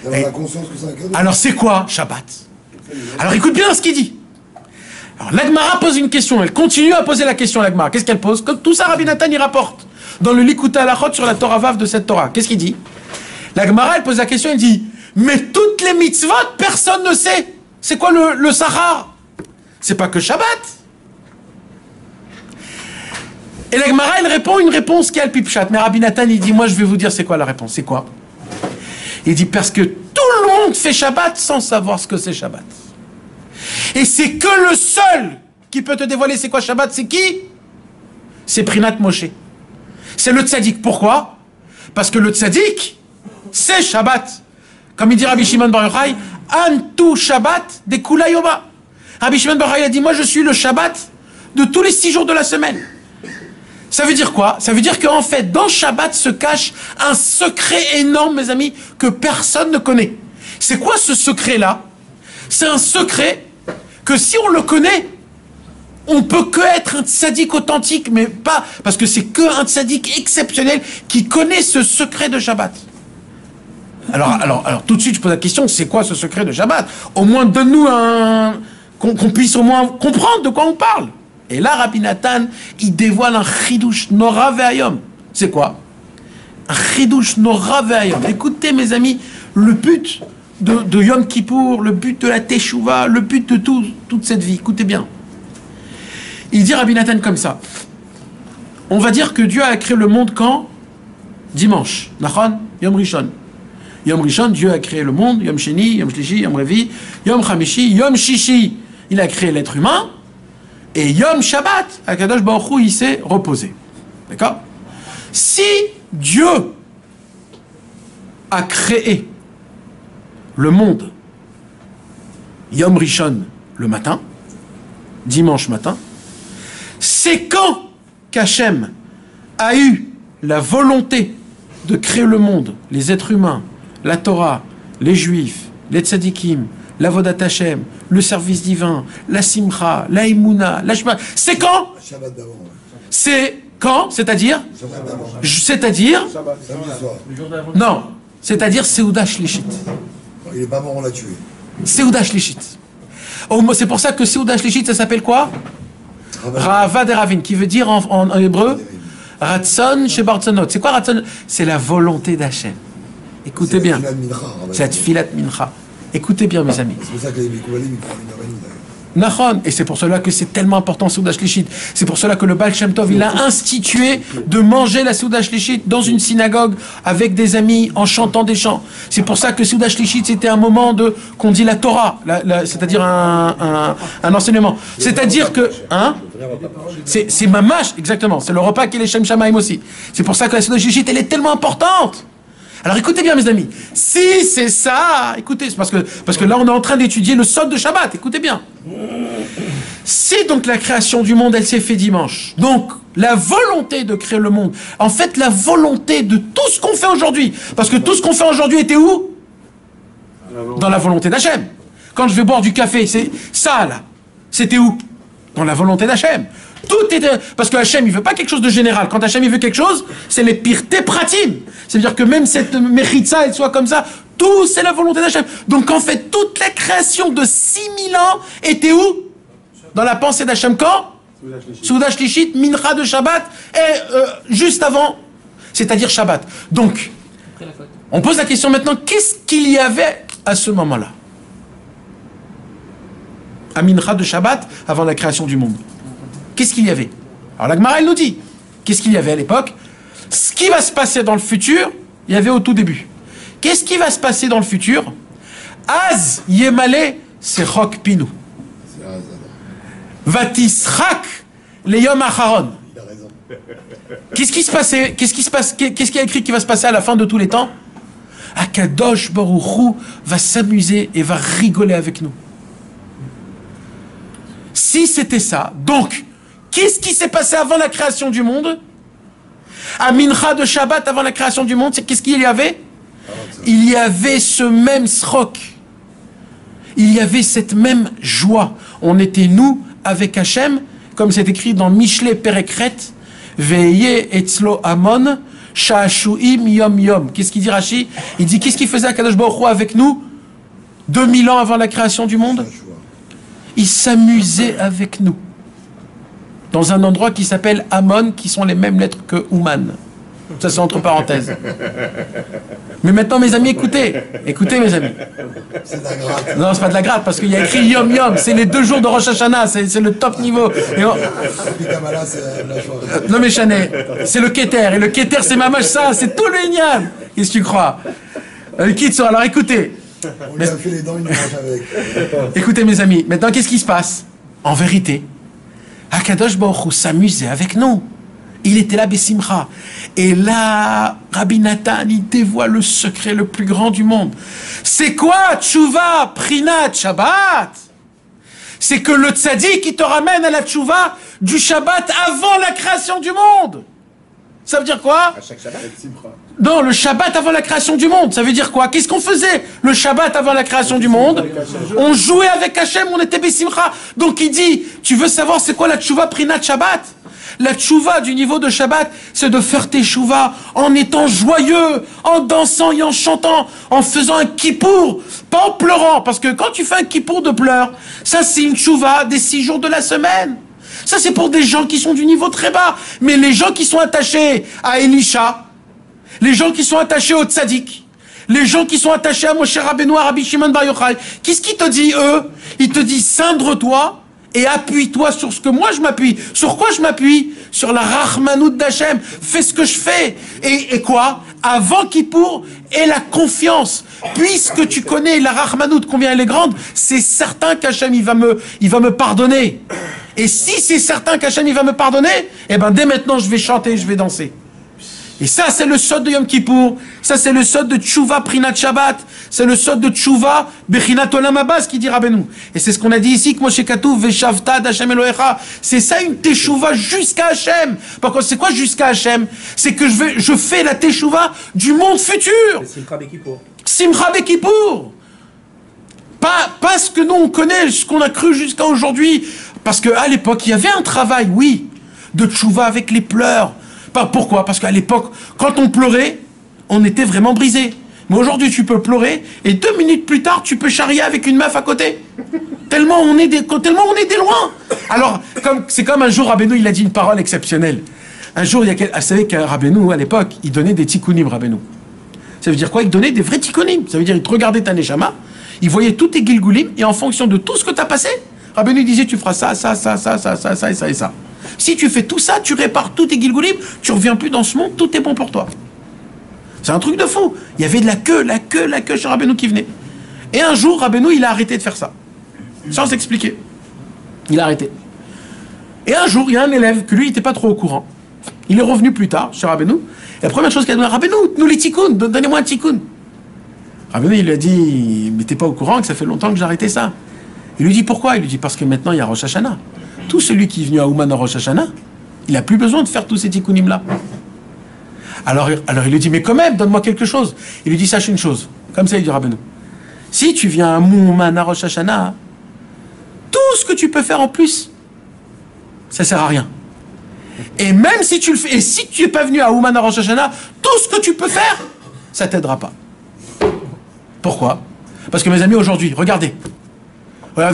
D'avoir la conscience que c'est un cadeau. Alors c'est quoi Shabbat? Alors écoute bien ce qu'il dit. Alors l'Agmara pose une question, elle continue à poser la question l'Agmara. Qu'est-ce qu'elle pose? Comme tout ça, Rabbi Nathan y rapporte. Dans le Likuta Halachot sur la Torah Vav de cette Torah. Qu'est-ce qu'il dit? L'Agmara, elle pose la question, elle dit, mais toutes les mitzvot, personne ne sait. C'est quoi le Sahar? C'est pas que Shabbat. Et l'Agmara, elle répond une réponse qui a le pipchat. Mais Rabbi Nathan, il dit, moi je vais vous dire c'est quoi la réponse. C'est quoi? Il dit, parce que tout le monde fait Shabbat sans savoir ce que c'est Shabbat. Et c'est que le seul qui peut te dévoiler c'est quoi Shabbat, c'est qui? C'est Prinat Moshe. C'est le tzaddik. Pourquoi? Parce que le tzaddik, c'est Shabbat. Comme il dit Rabbi Shimon Bar Yochai, Antu Shabbat de Kula Yoma. Rabbi Shimon Bar Yochai a dit, moi je suis le Shabbat de tous les 6 jours de la semaine. Ça veut dire quoi? Ça veut dire qu'en fait, dans Shabbat se cache un secret énorme, mes amis, que personne ne connaît. C'est quoi ce secret-là? C'est un secret que si on le connaît, on peut que être un tzaddik authentique, mais pas... Parce que c'est que un tzaddik exceptionnel qui connaît ce secret de Shabbat. Alors tout de suite, je pose la question, c'est quoi ce secret de Shabbat? Au moins, donne-nous un... qu'on puisse au moins comprendre de quoi on parle. Et là, Rabbi Nathan, il dévoile un chidush nora ve'ayom. C'est quoi? Un chidush nora ve'ayom. Écoutez, mes amis, le but de Yom Kippour, le but de la Teshuvah, le but de toute cette vie. Écoutez bien. Il dit Rabbi Nathan comme ça. On va dire que Dieu a créé le monde quand? Dimanche. Nachon? Yom Rishon. Yom Rishon, Dieu a créé le monde. Yom Sheni, Yom Shlishi, Yom Revi, Yom Chamishi, Yom Shishi. Il a créé l'être humain. Et Yom Shabbat, Akadosh Baruch Hu, il s'est reposé. D'accord? Si Dieu a créé le monde Yom Rishon le matin, dimanche matin, c'est quand qu'Hachem a eu la volonté de créer le monde, les êtres humains, la Torah, les Juifs, les Tzadikim, l'Avodat Hashem, le service divin, la Simcha, la Emouna, la Shema, c'est quand? Shabbat d'avant. C'est quand? C'est-à-dire? C'est-à-dire? Non, c'est-à-dire Seuda Shlishit. Il est pas mort, on l'a tué. Seuda Shlishit. C'est pour ça que Seuda Shlishit, ça s'appelle quoi? Rava de Ravin, qui veut dire en hébreu Ratzon Shebartzonot. C'est quoi Ratzon? C'est la volonté d'Hachem. Écoutez bien. C'est la Tfilat Mincha. Écoutez bien, mes amis. C'est pour ça que les Mikoualim, ils font 1h30 d'ailleurs. Nachon, et c'est pour cela que c'est tellement important Seuda Shlishit. C'est pour cela que le Baal Shem Tov, il a institué de manger la Seuda Shlishit dans une synagogue avec des amis en chantant des chants. C'est pour ça que Seuda Shlishit, c'était un moment de qu'on dit la Torah, c'est-à-dire un enseignement. C'est-à-dire que, hein, c'est mamash, exactement. C'est le repas qui est les Shem Shamaim aussi. C'est pour ça que la Seuda Shlishit, elle est tellement importante. Alors écoutez bien, mes amis, si c'est ça, écoutez, c'est parce que là on est en train d'étudier le sod de Shabbat, écoutez bien. Si donc la création du monde, elle s'est faite dimanche, donc la volonté de créer le monde, en fait la volonté de tout ce qu'on fait aujourd'hui, parce que tout ce qu'on fait aujourd'hui était où? Dans la volonté d'Hachem. Quand je vais boire du café, c'est ça là, c'était où? Dans la volonté d'Hachem. Tout est parce que Hachem il veut pas quelque chose de général. Quand Hachem il veut quelque chose, c'est les pirté pratim. C'est-à-dire que même cette mechitza elle soit comme ça, tout c'est la volonté d'Hachem. Donc en fait toute la création de 6000 ans était où? Dans la pensée d'Hachem quand? Seuda Shlishit, Mincha de Shabbat et juste avant, c'est-à-dire Shabbat. Donc on pose la question maintenant, qu'est-ce qu'il y avait à ce moment-là? À Mincha de Shabbat avant la création du monde. Qu'est-ce qu'il y avait? Alors la Gemara, elle nous dit, qu'est-ce qu'il y avait à l'époque? Ce qui va se passer dans le futur, il y avait au tout début. Qu'est-ce qui va se passer dans le futur? Az Yemale Sechok Pinu. Vatisrak Leyom Acharon. Qu'est-ce qui se passait? Qu'est-ce qui se passe? Qu'est-ce qui a écrit qui va se passer à la fin de tous les temps? Akadosh Baruch Hu va s'amuser et va rigoler avec nous. Si c'était ça, donc, qu'est-ce qui s'est passé avant la création du monde? À Mincha de Shabbat, avant la création du monde, qu'est-ce qu'il y avait? Il y avait ce même srok. Il y avait cette même joie. On était, nous, avec Hachem, comme c'est écrit dans Mishle Perekret, Veye etzlo amon, sha'ashuim yom yom. Qu'est-ce qu'il dit Rashi? Il dit, qu'est-ce qu'il faisait à Kadosh Baruch Hu avec nous 2000 ans avant la création du monde? Il s'amusait avec nous. Dans un endroit qui s'appelle Amon, qui sont les mêmes lettres que Ouman. Ça, c'est entre parenthèses. Mais maintenant, mes amis, écoutez. Écoutez, mes amis. C'est de la gratte. Non, c'est pas de la gratte, parce qu'il y a écrit Yom Yom. C'est les 2 jours de Rosh Hashanah. C'est le top niveau. Et Kamala, c'est la joie. non, mais Chané, c'est le Keter. Et le Keter, c'est Mamash ça. C'est tout le Inyan. Qu'est-ce que tu crois? Alors, écoutez. On lui a fait les dents, il nous mange avec. Écoutez mes amis, maintenant qu'est-ce qui se passe? En vérité, Akadosh Baruch Hu s'amusait avec nous. Il était là, Bessimcha. Et là, Rabbi Nathan, il dévoile le secret le plus grand du monde. C'est quoi Tchouva, Prinat, Shabbat? C'est que le tzaddik qui te ramène à la Tchouva du Shabbat avant la création du monde. Ça veut dire quoi? À chaque Shabbat, non, le Shabbat avant la création du monde. Ça veut dire quoi? Qu'est-ce qu'on faisait le Shabbat avant la création du monde? On jouait avec Hachem, on était Bessimcha. Donc il dit, tu veux savoir c'est quoi la tchouva Prinat Shabbat? La tchouva du niveau de Shabbat, c'est de faire tes tchouvas en étant joyeux, en dansant et en chantant, en faisant un kippour, pas en pleurant. Parce que quand tu fais un kippour de pleurs, ça c'est une tchouva des 6 jours de la semaine. Ça c'est pour des gens qui sont du niveau très bas. Mais les gens qui sont attachés à Elisha, les gens qui sont attachés au tzaddik, les gens qui sont attachés à Moshe Rabbeinu, à Rabbi Shimon Bar Yochai, qu'est-ce qu'ils te disent eux? Ils te disent cindre-toi et appuie-toi sur ce que moi je m'appuie. Sur quoi je m'appuie? Sur la Rachmanout d'Hachem. Fais ce que je fais. Et quoi? Avant Kippour, et la confiance. Puisque tu connais la Rachmanout, combien elle est grande, c'est certain qu'Hachem il va me pardonner. Et si c'est certain qu'Hachem il va me pardonner, eh ben dès maintenant je vais chanter, je vais danser. Et ça, c'est le sod de Yom Kippour. Ça, c'est le sod de Tchouva Prinat Shabbat. C'est le sod de Tchouva Bechinat Olam Haba, qui dit Rabbeinu. Et c'est ce qu'on a dit ici, que Moshe Katouf Veshavta d'Hashem Elohecha. C'est ça une Teshuvah jusqu'à Hachem. Par contre, c'est quoi jusqu'à Hachem? C'est que je fais la Teshuvah du monde futur. Simcha Bekippour. Simcha Bekippour. Pas ce que nous on connaît, ce qu'on a cru jusqu'à aujourd'hui. Parce qu'à l'époque, il y avait un travail, oui, de tchouva avec les pleurs. Pourquoi? Parce qu'à l'époque, quand on pleurait, on était vraiment brisé. Mais aujourd'hui, tu peux pleurer et 2 minutes plus tard, tu peux charrier avec une meuf à côté. Tellement on était loin. Alors, c'est comme un jour, Rabbeinu, il a dit une parole exceptionnelle. Un jour, vous savez qu'à Rabbeinu, à l'époque, il donnait des tikkunim, Rabbeinu. Ça veut dire quoi? Il donnait des vrais tikkunim. Ça veut dire, il te regardait ta neshama, il voyait tous tes gilgulim, et en fonction de tout ce que tu as passé, Rabbeinu disait, tu feras ça, ça, ça, ça, ça, ça, ça, et ça, et ça. Si tu fais tout ça, tu répares tous tes gilgulim, tu reviens plus dans ce monde, tout est bon pour toi. C'est un truc de fou. Il y avait de la queue chez Rabbeinu qui venait. Et un jour, Rabbeinu, il a arrêté de faire ça. Sans expliquer. Il a arrêté. Et un jour, il y a un élève que lui, il n'était pas trop au courant. Il est revenu plus tard, chez Rabbeinu. Et la première chose qu'il a dit, Rabbeinu, nous les tikkun, donnez-moi un tikkun. Rabbeinu, il lui a dit, mais t'es pas au courant que ça fait longtemps que j'ai arrêté ça. Il lui dit pourquoi? Il lui dit parce que maintenant il y a Rosh Hashanah. Tout celui qui est venu à Ouman à Rosh Hashanah, il n'a plus besoin de faire tous ces tikkunim là. Alors il lui dit mais quand même, donne-moi quelque chose. Il lui dit sache une chose. Comme ça il dit Rabbeinu. Si tu viens à Ouman à Rosh Hashanah, tout ce que tu peux faire en plus, ça sert à rien. Et même si tu le fais, et si tu n'es pas venu à Ouman à Rosh Hashanah, tout ce que tu peux faire, ça t'aidera pas. Pourquoi? Parce que mes amis, aujourd'hui, regardez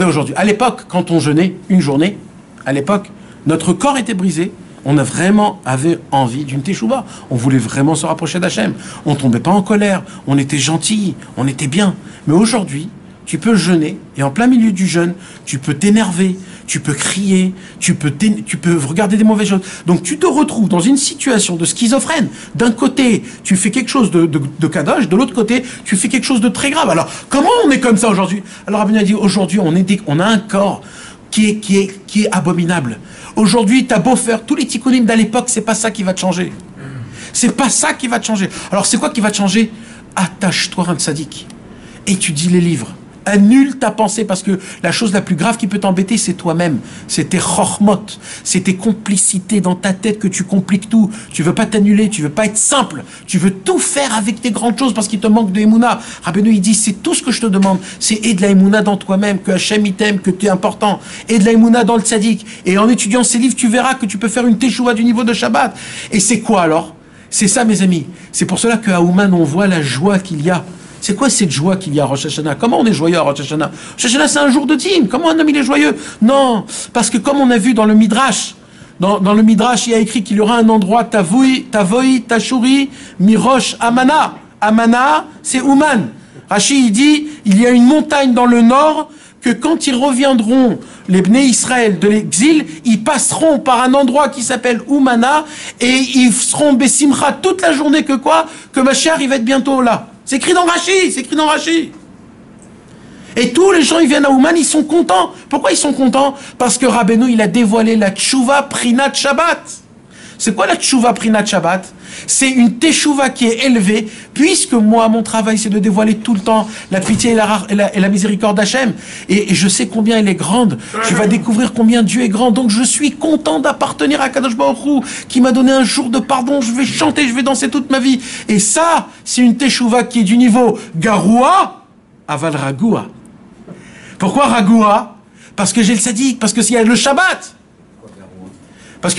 aujourd'hui, à l'époque, quand on jeûnait une journée, à l'époque, notre corps était brisé, on avait envie d'une teshuva, on voulait vraiment se rapprocher d'Hachem, on tombait pas en colère, on était gentil, on était bien. Mais aujourd'hui, tu peux jeûner, et en plein milieu du jeûne, tu peux t'énerver, tu peux crier, tu peux regarder des mauvaises choses. Donc tu te retrouves dans une situation de schizophrène. D'un côté, tu fais quelque chose de kadosh, de l'autre côté, tu fais quelque chose de très grave. Alors, comment on est comme ça aujourd'hui? Alors, Rabbeinu a dit, aujourd'hui, on a un corps qui est abominable. Aujourd'hui, t'as beau faire tous les tikkunim d'à l'époque, c'est pas ça qui va te changer. C'est pas ça qui va te changer. Alors, c'est quoi qui va te changer? Attache-toi à un tzaddik. Étudie les livres. Annule ta pensée, parce que la chose la plus grave qui peut t'embêter, c'est toi-même. C'est tes chormot, c'est tes complicités dans ta tête que tu compliques tout. Tu veux pas t'annuler, tu veux pas être simple. Tu veux tout faire avec tes grandes choses parce qu'il te manque de Emouna. Rabbeinu, il dit, c'est tout ce que je te demande. C'est aie de la Emouna dans toi-même, que Hachem il t'aime, que tu es important. Aie de la Emouna dans le tzaddik. Et en étudiant ces livres, tu verras que tu peux faire une teshuva du niveau de Shabbat. Et c'est quoi alors? C'est ça, mes amis. C'est pour cela qu'à Ouman, on voit la joie qu'il y a. C'est quoi cette joie qu'il y a à Rosh Hashanah? Comment on est joyeux à Rosh Hashanah? Rosh Hashanah, c'est un jour de dîme. Comment un homme il est joyeux? Non, parce que comme on a vu dans le Midrash, dans le Midrash, il y a écrit qu'il y aura un endroit, Tavoi, Tashuri, Mirosh, Amana. Amana, c'est Ouman. Rashi, il dit, il y a une montagne dans le nord, que quand ils reviendront, les Bnei Israël de l'exil, ils passeront par un endroit qui s'appelle Oumana, et ils seront Bessimcha toute la journée que quoi? Que Mashiach, il va être bientôt là. C'est écrit dans Rashi, Et tous les gens, ils viennent à Ouman, ils sont contents. Pourquoi ils sont contents? Parce que Rabbeinu, il a dévoilé la Tchouva Prinat Shabbat. C'est quoi la Tchouva Prinat Shabbat? C'est une teshuva qui est élevée, puisque moi, mon travail, c'est de dévoiler tout le temps la pitié et la miséricorde d'Hachem. Et je sais combien elle est grande. Tu vas découvrir combien Dieu est grand. Donc je suis content d'appartenir à Kadosh Baruch Hu, qui m'a donné un jour de pardon. Je vais chanter, je vais danser toute ma vie. Et ça, c'est une teshuva qui est du niveau Garoua, Aval Ragoua. Pourquoi Ragoua? Parce que j'ai le sadique, parce que s'il y a le Shabbat. Parce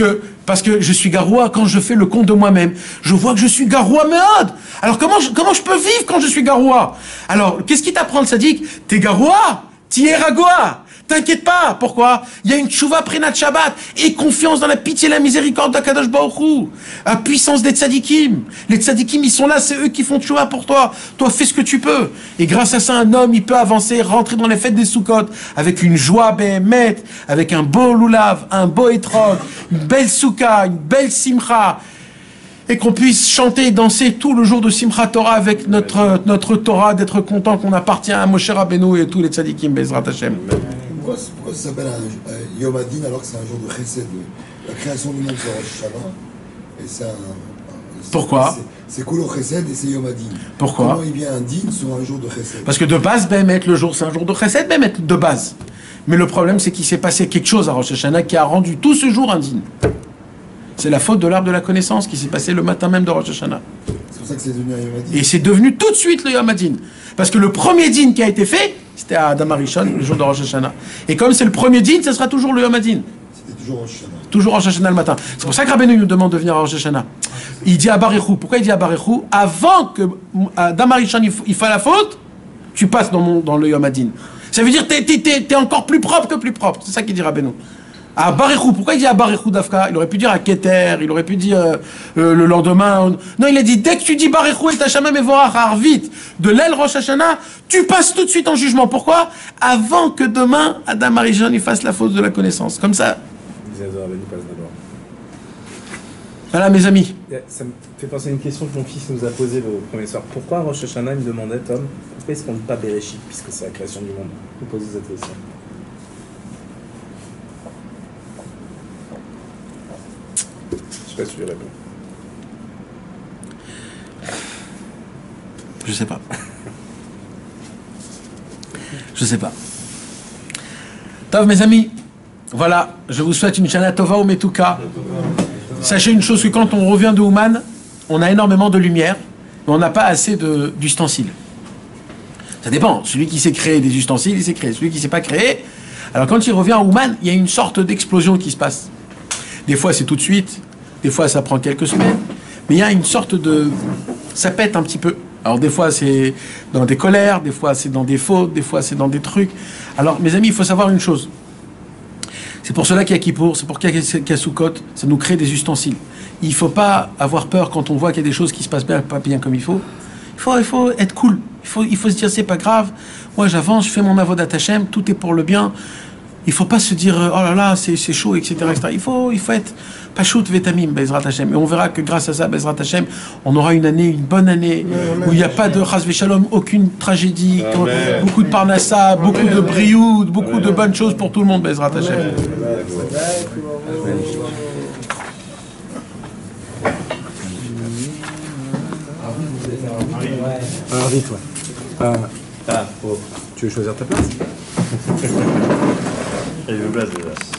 que je suis garoua quand je fais le compte de moi-même. Je vois que je suis garoua meod. Alors comment je peux vivre quand je suis garoua? Alors, qu'est-ce qui t'apprend le sadique? T'es garoua, t'y es ragoua. T'inquiète pas. Pourquoi? Il y a une tchouva prinat Shabbat. Et confiance dans la pitié et la miséricorde d'Akadosh Baruch Hu. La puissance des tzadikim. Les tzadikim, ils sont là, c'est eux qui font tchouva pour toi. Toi, fais ce que tu peux. Et grâce à ça, un homme, il peut avancer, rentrer dans les fêtes des Sukkot, avec une joie béhémet, avec un beau loulav, un beau étrog, une belle soukha, une belle simcha. Et qu'on puisse chanter et danser tout le jour de Simchat Torah avec notre Torah, d'être content qu'on appartient à Moshe Rabbeinu et tous les tzadikim, Bezrat Hashem. Pourquoi ça s'appelle un Yom Hadin alors que c'est un jour de Chesed? La création du monde, c'est Rosh Hashanah, et c'est un Pourquoi? C'est Kolo Chesed et c'est Yom Adin. Pourquoi? Comment il vient un din sur un jour de Chesed? Parce que de base, Bémet, le jour, c'est un jour de Chesed, Bémet, de base. Mais le problème, c'est qu'il s'est passé quelque chose à Rosh Hashanah qui a rendu tout ce jour indigne. C'est la faute de l'arbre de la connaissance qui s'est passé le matin même de Rosh Hashanah. C'est pour ça que c'est devenu un Yom Adin. Et c'est devenu tout de suite le Yom Adin. Parce que le premier din qui a été fait, c'était à Adam Arishon, le jour de Rosh Hashanah. Et comme c'est le premier din, ça sera toujours le Yom Adin. C'était toujours Rosh Hashanah. Toujours Rosh Hashanah le matin. C'est pour ça que Rabbeinu nous demande de venir à Rosh Hashanah. Il dit à Baruchou. Pourquoi il dit à Baruchou? Avant que Adam Arishon il fasse la faute, tu passes dans le Yom Adin. Ça veut dire que t'es encore plus propre que plus propre. C'est ça qu'il dit Rabbeinu. À Baruchou. Pourquoi il dit à Baruchou Dafka? Il aurait pu dire à Keter, il aurait pu dire le lendemain. Non, il a dit dès que tu dis Baruchou et Tachamam et Vorach Arvit de l'aile Rosh Hashanah, tu passes tout de suite en jugement. Pourquoi? Avant que demain Adam Arishon il fasse la faute de la connaissance. Comme ça. Voilà mes amis. Ça me fait penser à une question que mon fils nous a posée le premier soir. Pourquoi Rosh Hashanah, il me demandait, Tom, pourquoi est-ce qu'on ne dit pas Bereshit, puisque c'est la création du monde? Vous posez cette question. Je sais pas si tu réponds. Je sais pas. Je sais pas. Tov mes amis, voilà, je vous souhaite une Shana Tova ou Metuka. Sachez une chose, que quand on revient de Ouman, on a énormément de lumière, mais on n'a pas assez d'ustensiles. Ça dépend. Celui qui sait créer des ustensiles, il sait créer. Celui qui ne sait pas créer, alors quand il revient à Ouman, il y a une sorte d'explosion qui se passe. Des fois, c'est tout de suite. Des fois, ça prend quelques semaines. Mais il y a une sorte de... Ça pète un petit peu. Alors, des fois, c'est dans des colères. Des fois, c'est dans des fautes. Des fois, c'est dans des trucs. Alors, mes amis, il faut savoir une chose. C'est pour cela qu'il y a Kippour, c'est pour qu'il y a Soukot, ça nous crée des ustensiles. Il ne faut pas avoir peur quand on voit qu'il y a des choses qui se passent pas bien comme il faut. Il faut être cool. Il faut se dire, c'est pas grave. Moi, j'avance, je fais mon avodat Hashem, tout est pour le bien. Il ne faut pas se dire, oh là là, c'est chaud, etc., etc. Il faut être pachout vetamim, Bezrat Hashem. Et on verra que grâce à ça, Bezrat Hashem, on aura une bonne année, où il n'y a pas de chas v'shalom, aucune tragédie, beaucoup de parnassa, beaucoup de brioud, beaucoup de bonnes choses pour tout le monde, Bezrat Hashem. Alors dis-toi. Tu veux choisir ta place? Il veut place déjà.